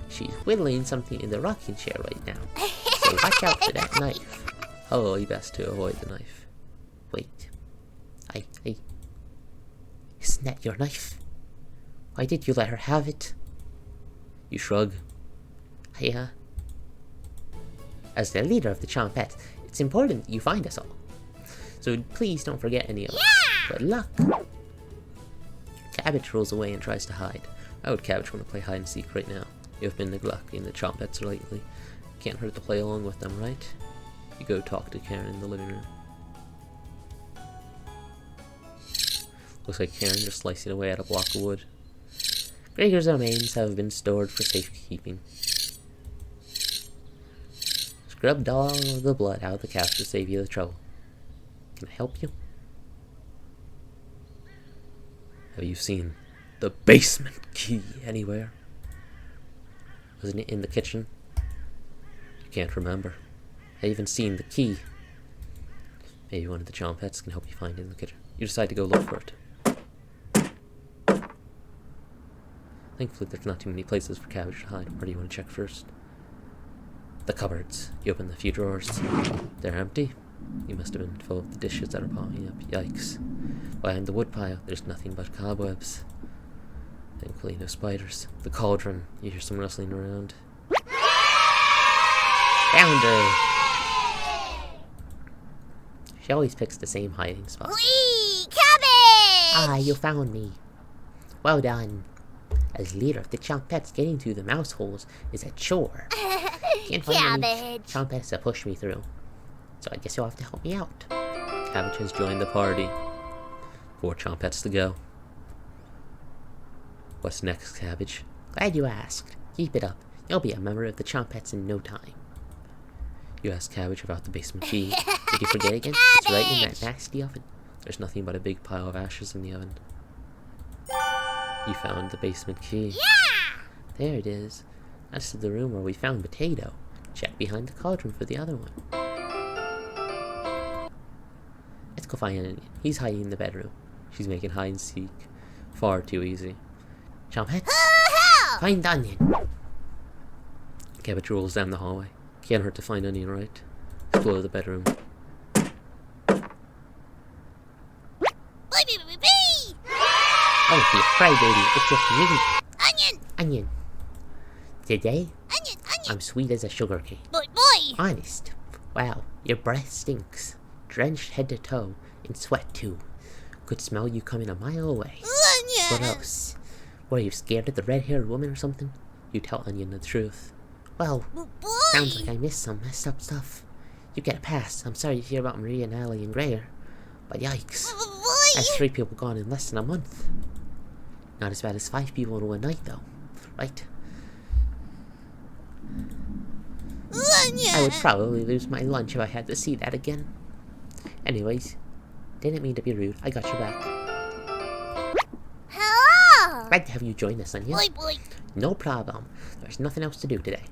She's whittling something in the rocking chair right now. So watch out for that knife. Probably best to avoid the knife. Wait. Isn't that your knife? Why did you let her have it? You shrug. As the leader of the Chompettes, it's important you find us all. So please don't forget any of us. Good luck. Cabbage rolls away and tries to hide. I would Cabbage want to play hide and seek right now. You have been neglecting the Chompettes lately. Can't hurt to play along with them, right? You go talk to Karen in the living room. Looks like Karen just slicing away at a block of wood. Grigor's remains have been stored for safekeeping. Scrubbed all of the blood out of the couch to save you the trouble. Can I help you? Have you seen the basement key anywhere? Wasn't it in the kitchen? You can't remember. I even seen the key. Maybe one of the Chompettes can help you find it in the kitchen. You decide to go look for it. Thankfully, there's not too many places for Cabbage to hide. Where do you want to check first? The cupboards. You open the few drawers. They're empty. You must have been full of the dishes that are piling up. Yikes. Behind the woodpile, there's nothing but cobwebs. Thankfully, no spiders. The cauldron. You hear some rustling around. Found her! She always picks the same hiding spot. Wee! Cabbage! Ah, you found me. Well done. As leader of the Chompettes, getting through the mouse holes is a chore. Can't find any Cabbage. Chompettes to push me through. So I guess you'll have to help me out. Cabbage has joined the party. 4 Chompettes to go. What's next, Cabbage? Glad you asked. Keep it up. You'll be a member of the Chompettes in no time. You asked Cabbage about the basement key. Did you forget again? It's right in that nasty oven. There's nothing but a big pile of ashes in the oven. You found the basement key. Yeah! There it is. That's the room where we found Potato. Check behind the cauldron for the other one. Let's go find Onion. He's hiding in the bedroom. She's making hide and seek far too easy. Chompettes, Help! find Onion. Cabbage rolls down the hallway. Can't hurt to find Onion, right? Explore the bedroom. Bee! Don't be afraid, baby. It's just me, Onion! Onion. Today, Onion! I'm sweet as a sugar cane. Boy! Honest. Wow, your breath stinks. Drenched head to toe, in sweat too. Could smell you coming a mile away. Onion! Gross. Were you scared of the red-haired woman or something? You tell Onion the truth. Well, Boy! sounds like I missed some messed up stuff. You get a pass. I'm sorry to hear about Maria and Allie and Greer. But yikes. That's 3 people gone in less than a month. Not as bad as 5 people in one night, though. Right? Onion! I would probably lose my lunch if I had to see that again. Anyways, didn't mean to be rude. I got your back. Hello! Glad to have you join us, Onion. Boy! No problem. There's nothing else to do today.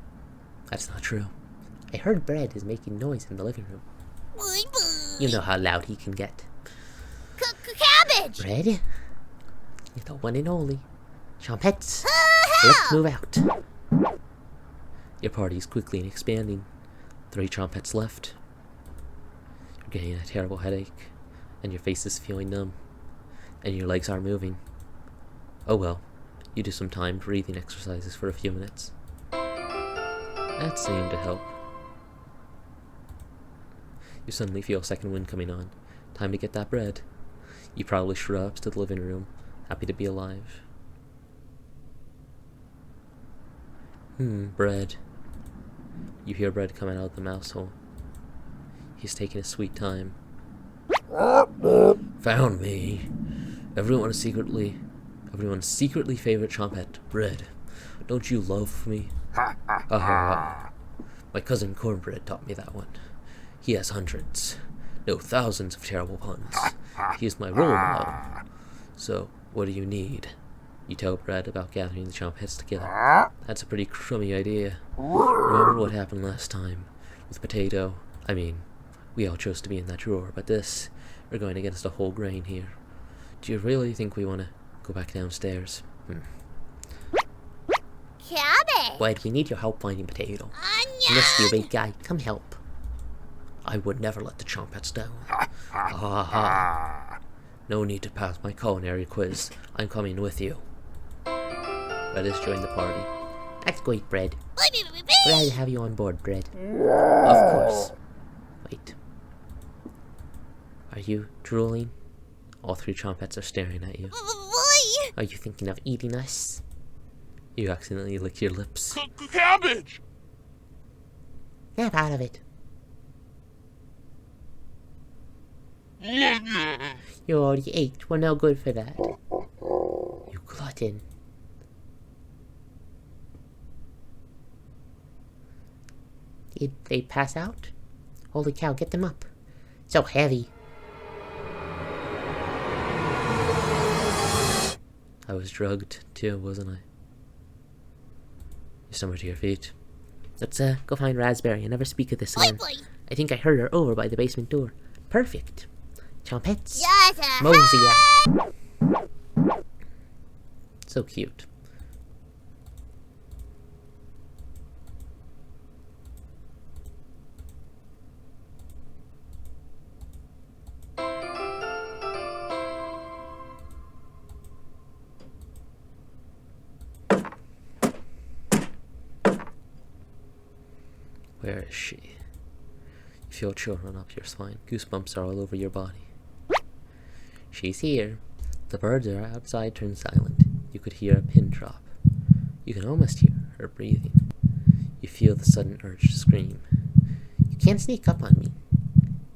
That's not true. I heard Bread is making noise in the living room. Boy! You know how loud he can get. Cabbage! Bread? You're the one and only. Chompettes, Help! let's move out. Your party is quickly expanding. 3 Chompettes left. You're getting a terrible headache, and your face is feeling numb, and your legs are moving. Oh well, you do some timed breathing exercises for a few minutes. That seemed to help. You suddenly feel a second wind coming on. Time to get that bread. You probably shrubs to the living room, happy to be alive. Bread. You hear Bread coming out of the mouse hole. He's taking his sweet time. Found me. Everyone's secretly favorite Chompette, Bread. Don't you love me? Ha ha. My cousin Cornbread taught me that one. He has hundreds, no thousands of terrible puns. He is my role model. So, what do you need? You tell Bread about gathering the Chompettes together. That's a pretty crummy idea. Remember what happened last time with Potato? I mean, we all chose to be in that drawer, but this, we're going against a whole grain here. Do you really think we want to go back downstairs? Cabbage! Bread, we need your help finding Potato. Onion! Misty, big guy, come help. I would never let the Chompettes down. Ha ha. No need to pass my culinary quiz. I'm coming with you. Let us join the party. That's great, Bread. Glad to have you on board, Bread. Of course. Wait. Are you drooling? All 3 Chompettes are staring at you. Boy! Are you thinking of eating us? You accidentally lick your lips. Cabbage! Snap out of it. You already ate. We're no good for that. You glutton. Did they pass out? Holy cow, get them up. So heavy. I was drugged too, wasn't I? You're somewhere to your feet. Let's go find Raspberry and never speak of this Boy! again. I think I heard her over by the basement door. Perfect. Chompets, Yes, mosey out. So cute. Where is she? You feel a chill run up your spine. Goosebumps are all over your body. She's here. The birds are outside turned silent. You could hear a pin drop. You can almost hear her breathing. You feel the sudden urge to scream. You can't sneak up on me.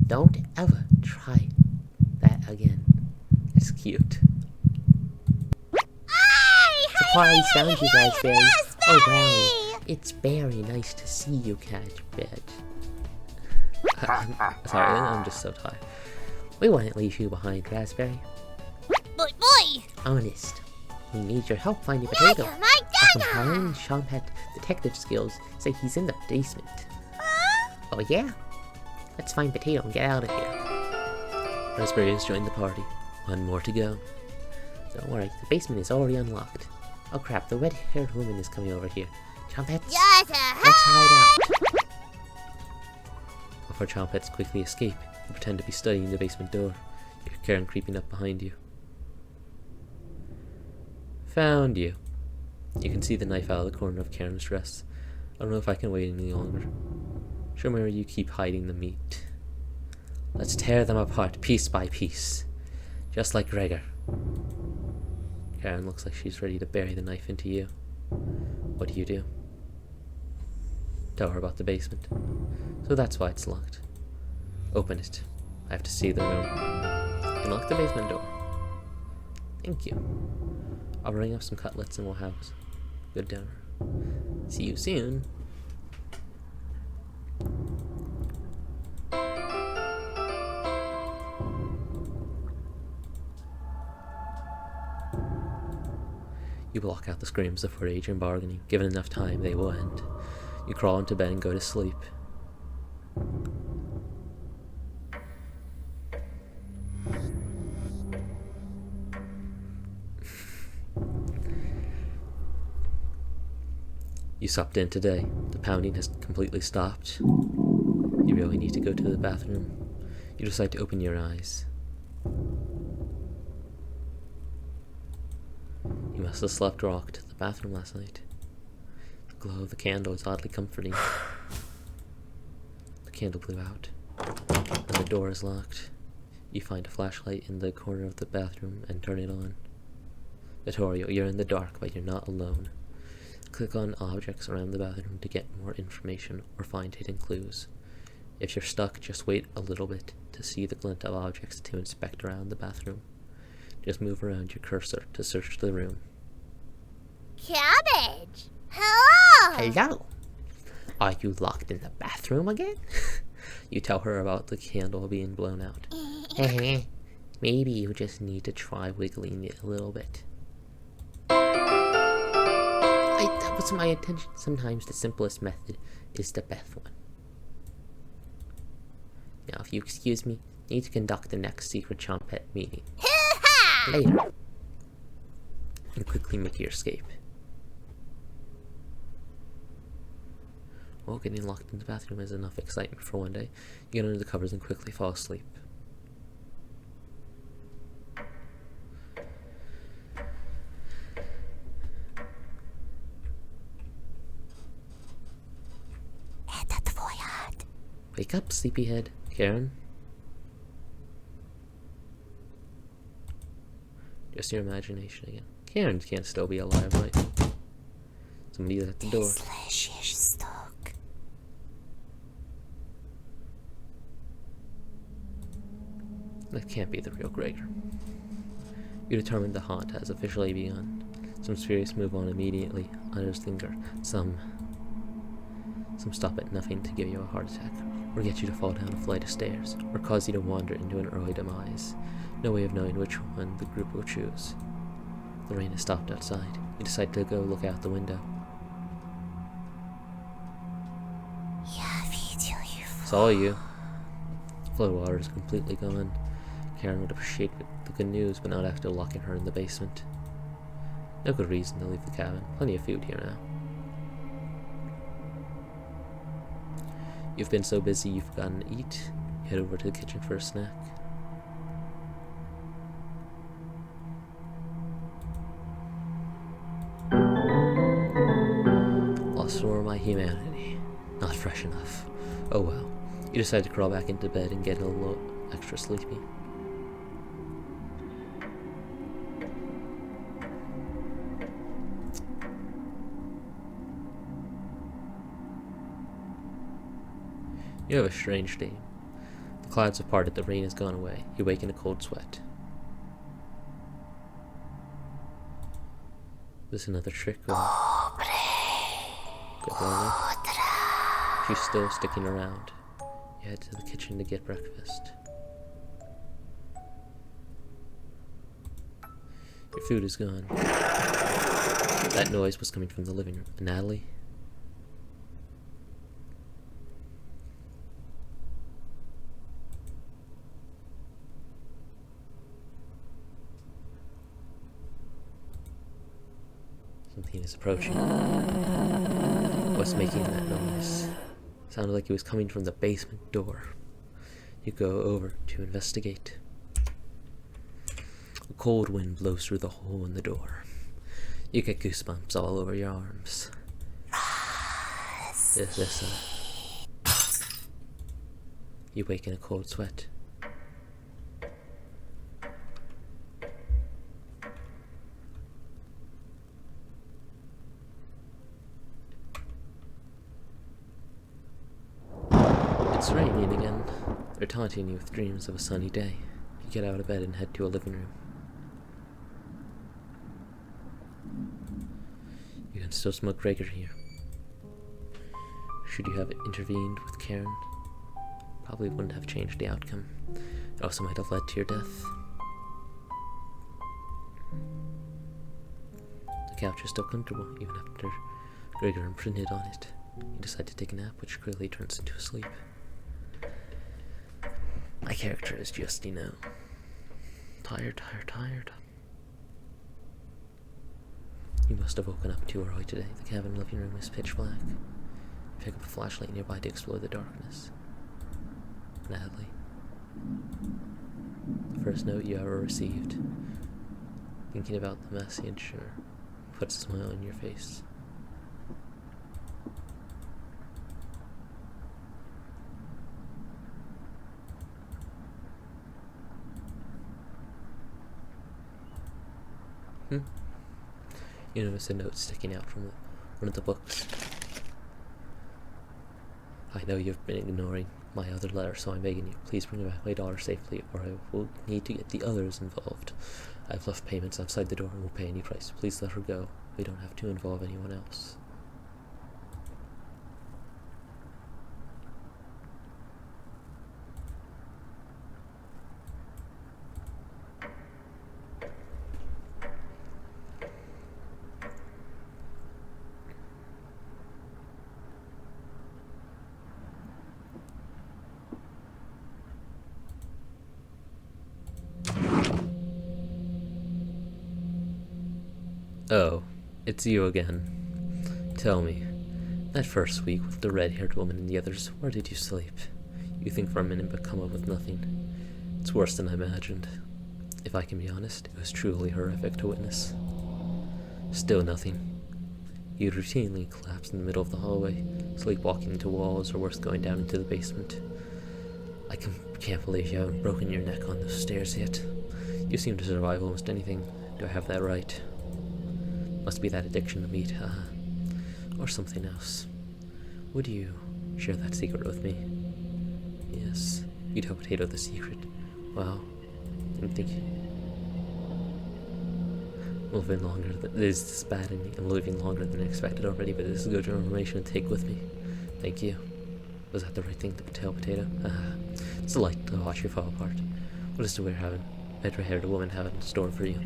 Don't ever try that again. It's cute. Surprise, found you guys, Barry. Oh, Brownie. It's very nice to see you, Catbird. Sorry, I'm just so tired. We wouldn't leave you behind, Raspberry. Boy. Honest. We need your help finding Yeah, Potato. my Our dada. compelling Chompet detective skills say he's in the basement. Oh yeah? Let's find Potato and get out of here. Raspberry has joined the party. One more to go. Don't worry, the basement is already unlocked. Oh crap, the red-haired woman is coming over here. Chompets, Yes, let's hide out. Before Chompets quickly escape, you pretend to be studying the basement door. You hear Karen creeping up behind you. Found you. You can see the knife out of the corner of Karen's dress. I don't know if I can wait any longer. Show me where you keep hiding the meat. Let's tear them apart piece by piece. Just like Gregor. Karen looks like she's ready to bury the knife into you. What do? Tell her about the basement. So that's why it's locked. Open it. I have to see the room. Unlock the basement door. Thank you. I'll bring up some cutlets and we'll have good dinner. See you soon. You block out the screams of rage and bargaining. Given enough time, they will end. You crawl into bed and go to sleep. You slept in today. The pounding has completely stopped. You really need to go to the bathroom. You decide to open your eyes. You must have slept or walked to the bathroom last night. The glow of the candle is oddly comforting. The candle blew out, and the door is locked. You find a flashlight in the corner of the bathroom and turn it on. Tutorial, you're in the dark, but you're not alone. Click on objects around the bathroom to get more information or find hidden clues. If you're stuck, just wait a little bit to see the glint of objects to inspect around the bathroom. Just move around your cursor to search the room. Cabbage. Hello. Hello. Are you locked in the bathroom again? You tell her about the candle being blown out. Maybe you just need to try wiggling it a little bit. That was my intention. Sometimes the simplest method is the best one. Now, if you excuse me, I need to conduct the next secret Chompet meeting. Later. And quickly make your escape. Well, getting locked in the bathroom is enough excitement for one day. You get under the covers and quickly fall asleep. Wake up, sleepyhead. Karen? Just your imagination again. Karen can't still be alive, right? Somebody's at the door. That can't be the real Gregor. You determine the haunt has officially begun. Some spirits move on immediately, others linger. Some stop at nothing to give you a heart attack, or get you to fall down a flight of stairs, or cause you to wander into an early demise. No way of knowing which one the group will choose. The rain has stopped outside. You decide to go look out the window. Saw you. Flow water is completely gone. Karen would appreciate the good news, but not after locking her in the basement. No good reason to leave the cabin. Plenty of food here now. You've been so busy you've forgotten to eat. You head over to the kitchen for a snack. Lost for my humanity. Not fresh enough. Oh well. You decide to crawl back into bed and get a little extra sleepy. You have a strange dream. The clouds have parted, the rain has gone away. You wake in a cold sweat. This is another trick. Good morning. She's still sticking around. You head to the kitchen to get breakfast. Your food is gone. That noise was coming from the living room. Natalie? Something is approaching. What's making that noise? Sounded like it was coming from the basement door. You go over to investigate. A cold wind blows through the hole in the door. You get goosebumps all over your arms. Is this You wake in a cold sweat. It's raining again. They're taunting you with dreams of a sunny day. You get out of bed and head to a living room. You can still smoke Gregor here. Should you have intervened with Karen, probably wouldn't have changed the outcome. It also might have led to your death. The couch is still comfortable, even after Gregor imprinted on it. You decide to take a nap, which quickly turns into a sleep. My character is just, tired. You must have woken up too early today. The cabin living room is pitch black. You pick up a flashlight nearby to explore the darkness. Natalie. The first note you ever received. Thinking about the message puts a smile on your face. You notice a note sticking out from one of the books. I know you've been ignoring my other letter, so I'm begging you, please bring back my daughter safely, or I will need to get the others involved. I've left payments outside the door and will pay any price. Please let her go. We don't have to involve anyone else. Oh, it's you again. Tell me, that first week with the red-haired woman and the others, where did you sleep? You think for a minute but come up with nothing. It's worse than I imagined. If I can be honest, it was truly horrific to witness. Still nothing. You routinely collapse in the middle of the hallway, sleepwalking into walls, or worse, going down into the basement. I can't believe you haven't broken your neck on those stairs yet. You seem to survive almost anything. Do I have that right? Must be that addiction to meat, or something else. Would you share that secret with me? Yes, you tell Potato the secret. Wow, didn't think living longer this is bad and I'm living longer than expected already, but this is good information to take with me. Thank you. Was that the right thing to tell Potato? It's a delight to watch you fall apart. What does the red-haired woman have in store for you?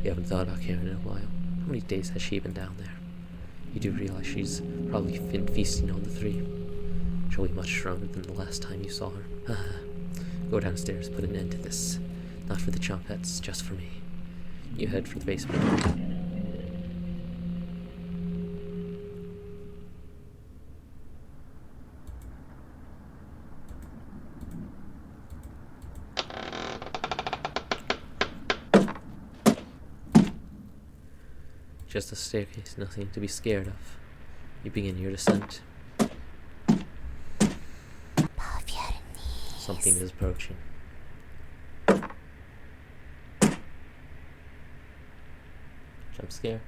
You haven't thought about Karen in a while. How many days has she been down there? You do realize she's probably been feasting on the three. She'll be much stronger than the last time you saw her. Go downstairs, put an end to this. Not for the chompettes, just for me. You head for the basement. Just a staircase, nothing to be scared of. You begin your descent. Something is approaching. Jump scare.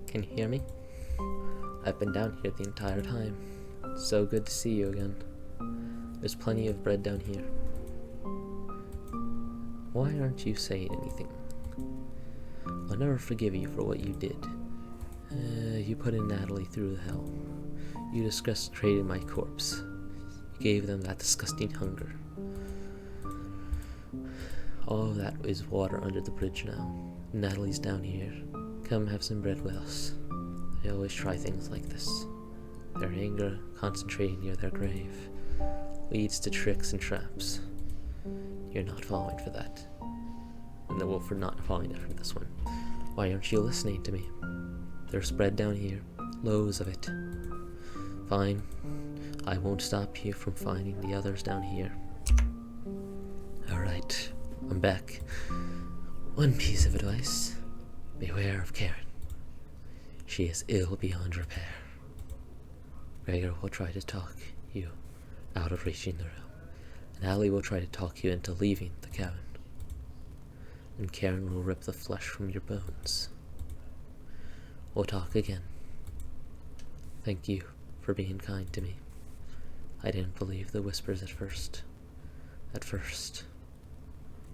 Can you hear me? I've been down here the entire time. So good to see you again. There's plenty of bread down here. Why aren't you saying anything? I'll never forgive you for what you did. You put in Natalie through the hell. You desecrated my corpse. You gave them that disgusting hunger. All of that is water under the bridge now. Natalie's down here. Come have some bread with us. They always try things like this. Their anger, concentrating near their grave, leads to tricks and traps. You're not falling for that. And well, for not falling for this one. Why aren't you listening to me? There's bread down here. Loads of it. Fine. I won't stop you from finding the others down here. Alright. I'm back. One piece of advice. Beware of Karen. She is ill beyond repair. Gregor will try to talk you out of reaching the room. And Allie will try to talk you into leaving the cabin. And Karen will rip the flesh from your bones. We'll talk again. Thank you for being kind to me. I didn't believe the whispers at first. At first.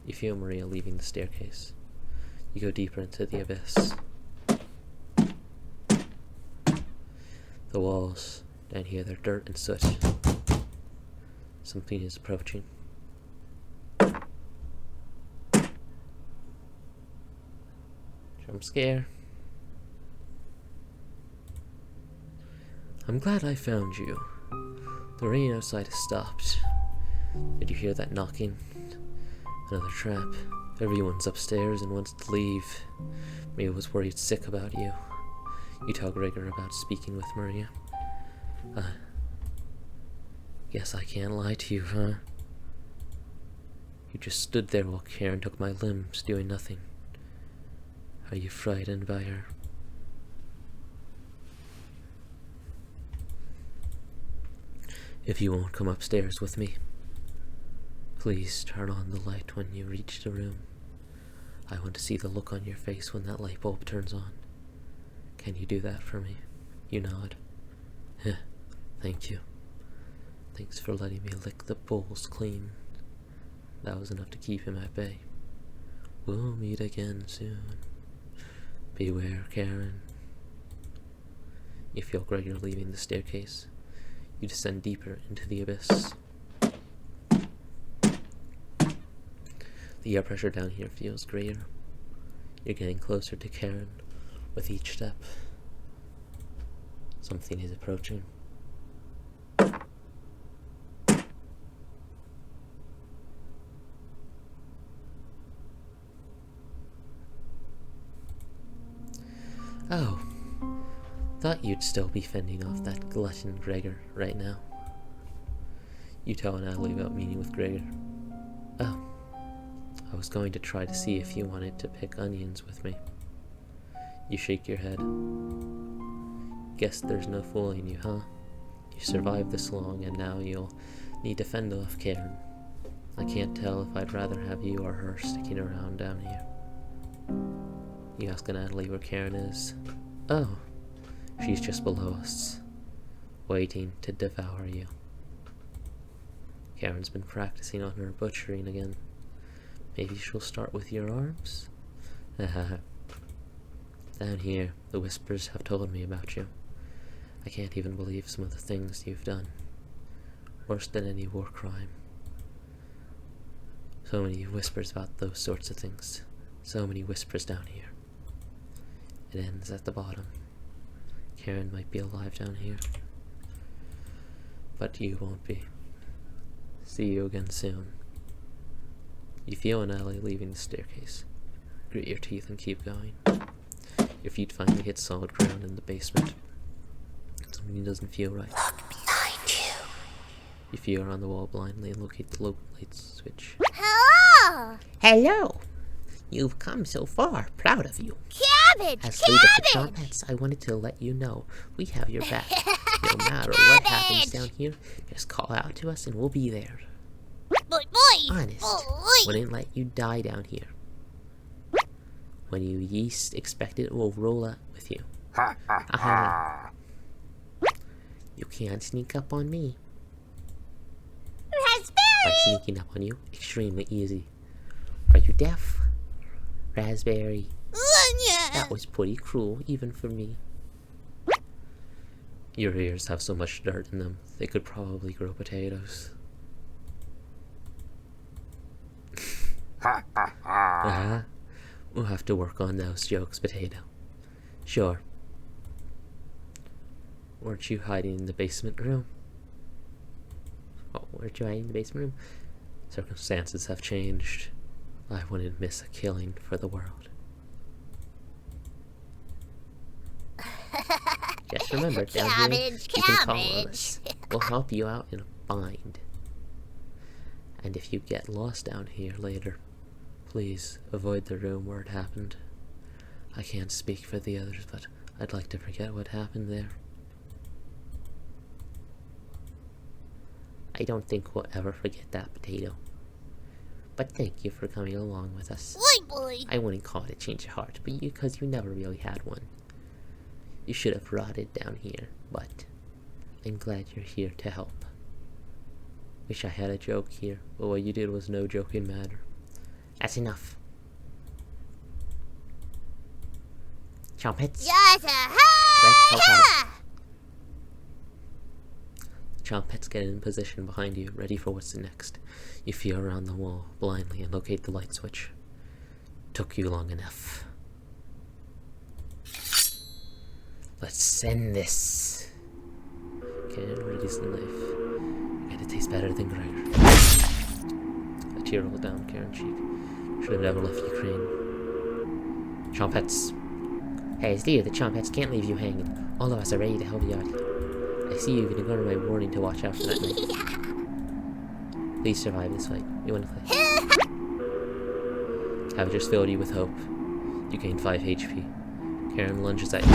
You feel Maria leaving the staircase. You go deeper into the abyss. The walls down here, they're dirt and soot. Something is approaching. Jump scare. I'm glad I found you. The rain outside has stopped. Did you hear that knocking? Another trap. Everyone's upstairs and wants to leave. Maria was worried sick about you. You tell Gregor about speaking with Maria. Guess I can't lie to you, huh? You just stood there while Karen took my limbs, doing nothing. Are you frightened by her? If you won't come upstairs with me, please turn on the light when you reach the room. I want to see the look on your face when that light bulb turns on. Can you do that for me? You nod. Thank you. Thanks for letting me lick the bowls clean. That was enough to keep him at bay. We'll meet again soon. Beware, Karen. You feel Gregor leaving the staircase. You descend deeper into the abyss. The air pressure down here feels greater. You're getting closer to Karen with each step. Something is approaching. Oh, thought you'd still be fending off that glutton Gregor right now. You tell Natalie about meeting with Gregor. Oh, I was going to try to see if you wanted to pick onions with me. You shake your head. Guess there's no fooling you, huh? You survived this long and now you'll need to fend off Karen. I can't tell if I'd rather have you or her sticking around down here. You ask Natalie where Karen is. Oh, she's just below us, waiting to devour you. Karen's been practicing on her butchering again. Maybe she'll start with your arms? Down here, the whispers have told me about you. I can't even believe some of the things you've done. Worse than any war crime. So many whispers about those sorts of things. So many whispers down here. It ends at the bottom. Karen might be alive down here. But you won't be. See you again soon. You feel an alley leaving the staircase. Grit your teeth and keep going. Your feet finally hit solid ground in the basement. Something doesn't feel right. Look behind you. You feel around the wall blindly and locate the local light switch. Hello. Hello! You've come so far. Proud of you. Cabbage. As leader of the Cabbage. Chompettes, I wanted to let you know we have your back. No matter what happens down here, just call out to us and we'll be there. Boy. Honest. Boy. Wouldn't let you die down here. When you least expect it, we'll roll out with you. Aha. You can't sneak up on me. Raspberry. By sneaking up on you, extremely easy. Are you deaf? Raspberry. That was pretty cruel, even for me. Your ears have so much dirt in them, they could probably grow potatoes. We'll have to work on those jokes, Potato. Sure. Weren't you hiding in the basement room? Oh, weren't you hiding in the basement room? Circumstances have changed. I wouldn't miss a killing for the world. Just remember, down here, Cabbage, you can call on cabbage. us. We'll help you out in a bind. And if you get lost down here later, please avoid the room where it happened. I can't speak for the others, but I'd like to forget what happened there. I don't think we'll ever forget that, Potato. But thank you for coming along with us. Boy. I wouldn't call it a change of heart, but because you never really had one. You should have rotted down here, but I'm glad you're here to help. Wish I had a joke here, but what you did was no joking matter. That's enough. Chompettes, Just a let's help out. Chompettes get in position behind you, ready for what's next. You feel around the wall blindly and locate the light switch. Took you long enough. Let's send this. Karen readies the knife. And it tastes better than Gregor. A tear rolled down Karen's cheek. Should have never left Ukraine. Chompettes. Hey, it's Leo, the Chompettes can't leave you hanging. All of us are ready to help you out. I see you've ignored my warning to watch out for that knife. Please survive this fight. You want to play? Have just filled you with hope. You gain 5 HP. Karen lunges at you.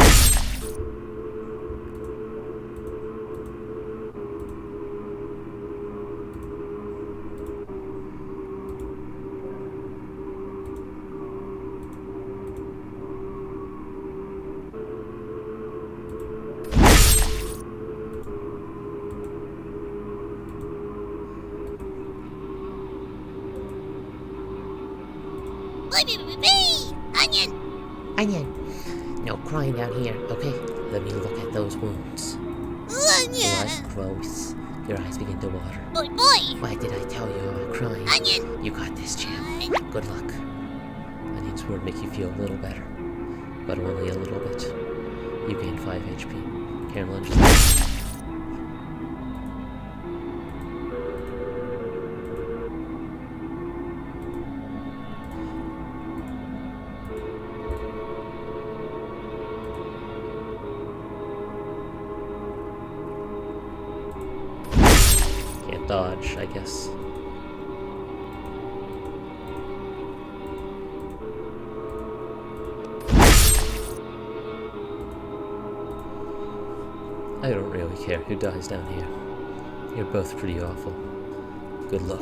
Onion. Onion! No crying down here, okay? Let me look at those wounds. Onion. Blood, gross. Your eyes begin to water. Boy. Why did I tell you about crying? Onion. You got this, champ. Good luck. Onion's word make you feel a little better, but only a little bit. You gain 5 HP. Karen lunges at you. Dodge, I guess. I don't really care who dies down here. You're both pretty awful. Good luck.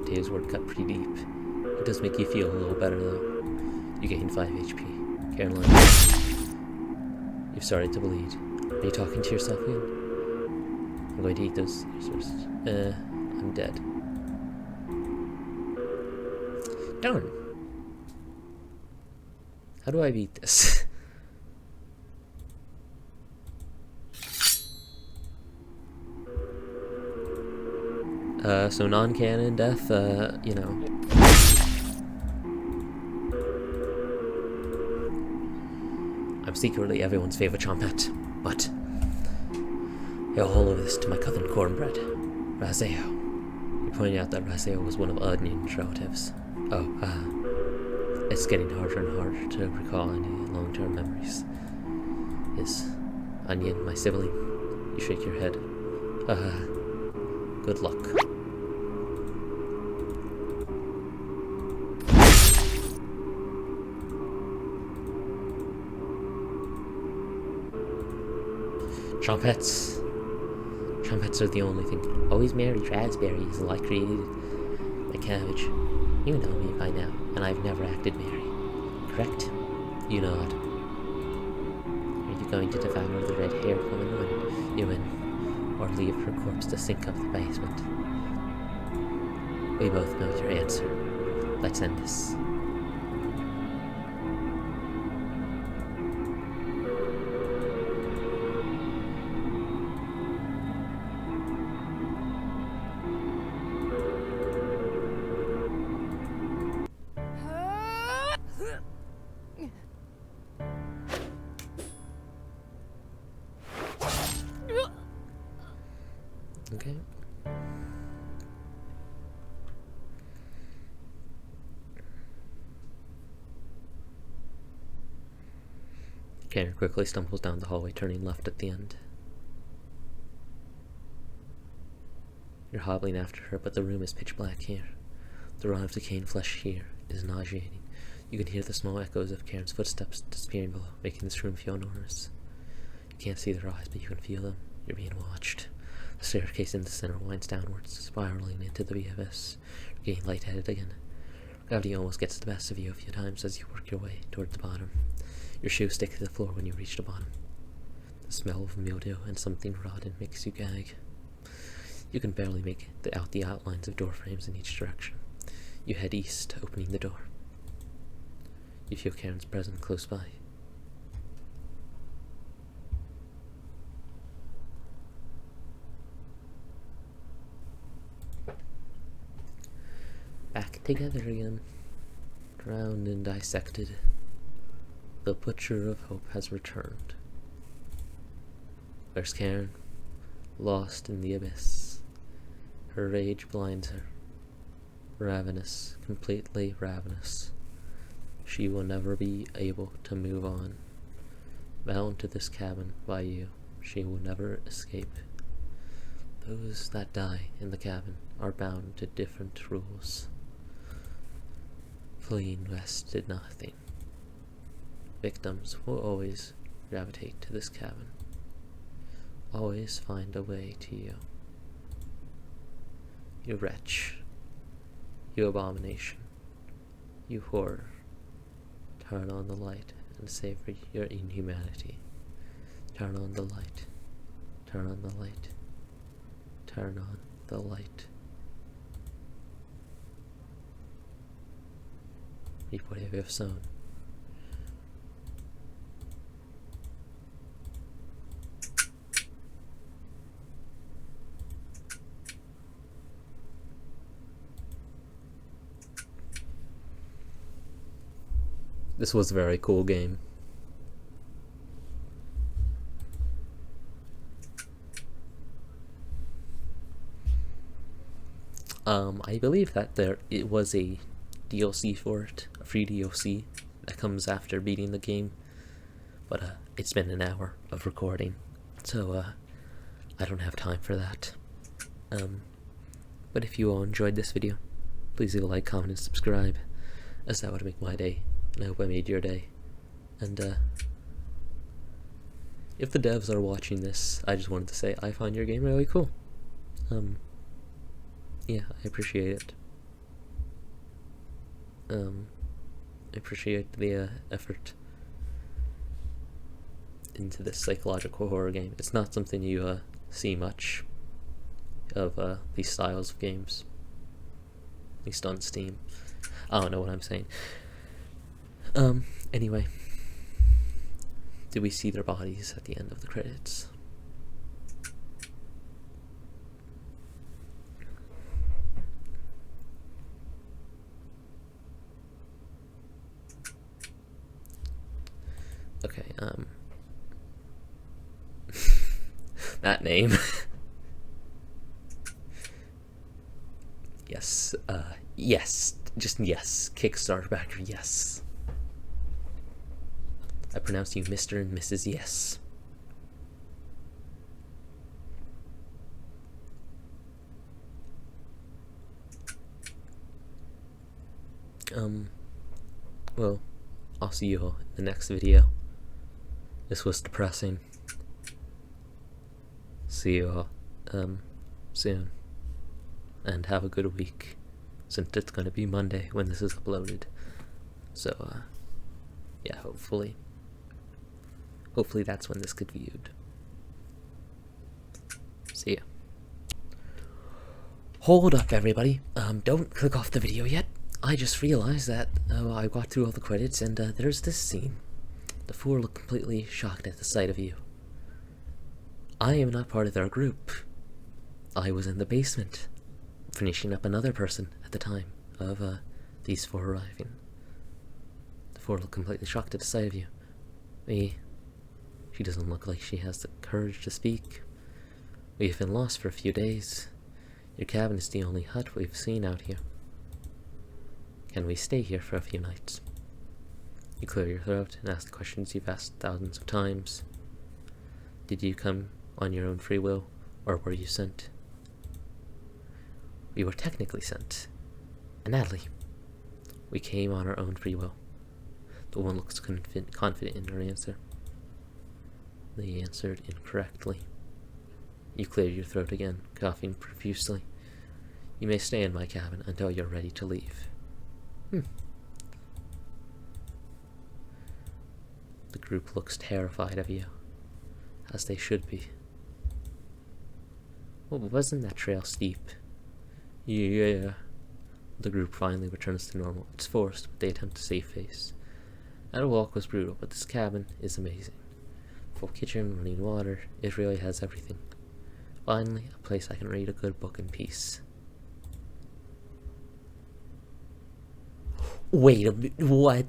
Dave's word cut pretty deep. It does make you feel a little better though. You gain 5 HP. Caroline, you've started to bleed. Are you talking to yourself again? I'm going to eat those first. I'm dead. Darn. How do I beat this? So non-canon death, you know. I'm I'm secretly everyone's favorite chompette, but I owe all of this to my cousin Cornbread, Razeo. You pointed out that Razeo was one of Onions' relatives. Oh, it's getting harder and harder to recall any long-term memories. Is Onion my sibling? You shake your head. Good luck. Chompettes. Chompettes are the only thing. Always married raspberries until I created my cabbage. You know me by now, and I've never acted merry. Correct? You nod. Are you going to devour the red-haired woman when you win, or leave her corpse to sink up the basement? We both know your answer. Let's end this. Okay. Karen quickly stumbles down the hallway, turning left at the end. You're hobbling after her, but the room is pitch black here. The rot of decaying flesh here is nauseating. You can hear the small echoes of Karen's footsteps disappearing below, making this room feel enormous. You can't see their eyes, but you can feel them. You're being watched. The staircase in the center winds downwards, spiraling into the abyss. You're getting lightheaded again. Gravity almost gets the best of you a few times as you work your way towards the bottom. Your shoes stick to the floor when you reach the bottom. The smell of mildew and something rotten makes you gag. You can barely make out the outlines of door frames in each direction. You head east, opening the door. You feel Karen's presence close by. Back together again, drowned and dissected. The Butcher of Hope has returned. Where's Karen? Lost in the abyss. Her rage blinds her. Ravenous, completely ravenous. She will never be able to move on. Bound to this cabin by you, she will never escape. Those that die in the cabin are bound to different rules. Fleeing west did nothing. Victims will always gravitate to this cabin. Always find a way to you. You wretch. You abomination. You horror. Turn on the light and savor your inhumanity. Turn on the light. Turn on the light. Turn on the light. Reap what you have sown. This was a very cool game. I believe that it was a DLC for it, a free DLC that comes after beating the game, but it's been an hour of recording, so I don't have time for that. But if you all enjoyed this video, please leave a like, comment, and subscribe, as that would make my day, and I hope I made your day. And if the devs are watching this, I just wanted to say I find your game really cool. Yeah, I appreciate it. I appreciate the effort into this psychological horror game. It's not something you see much of these styles of games, at least on Steam. I don't know what I'm saying. Anyway, do we see their bodies at the end of the credits? Okay, that name. Yes, yes, just yes. Kickstarter backer, yes. I pronounce you Mr. and Mrs. Yes. Well, I'll see you all in the next video. This was depressing. See you all, soon. And have a good week, since it's gonna be Monday when this is uploaded. So, yeah, hopefully that's when this could be viewed. See ya. Hold up, everybody. Don't click off the video yet. I just realized that I got through all the credits and there's this scene. The four look completely shocked at the sight of you. I am not part of their group. I was in the basement, finishing up another person at the time of these four arriving. The four look completely shocked at the sight of you. She doesn't look like she has the courage to speak. We have been lost for a few days. Your cabin is the only hut we've seen out here. Can we stay here for a few nights? You clear your throat and ask the questions you've asked thousands of times. Did you come on your own free will, or were you sent? We were technically sent. And Natalie, we came on our own free will. The one looks confident in her answer. They answered incorrectly. You clear your throat again, coughing profusely. You may stay in my cabin until you're ready to leave. The group looks terrified of you, as they should be. Well, wasn't that trail steep? Yeah. The group finally returns to normal. It's forced, but they attempt to save face. Our walk was brutal, but this cabin is amazing. Full kitchen, running water, it really has everything. Finally, a place I can read a good book in peace. Wait a minute, what?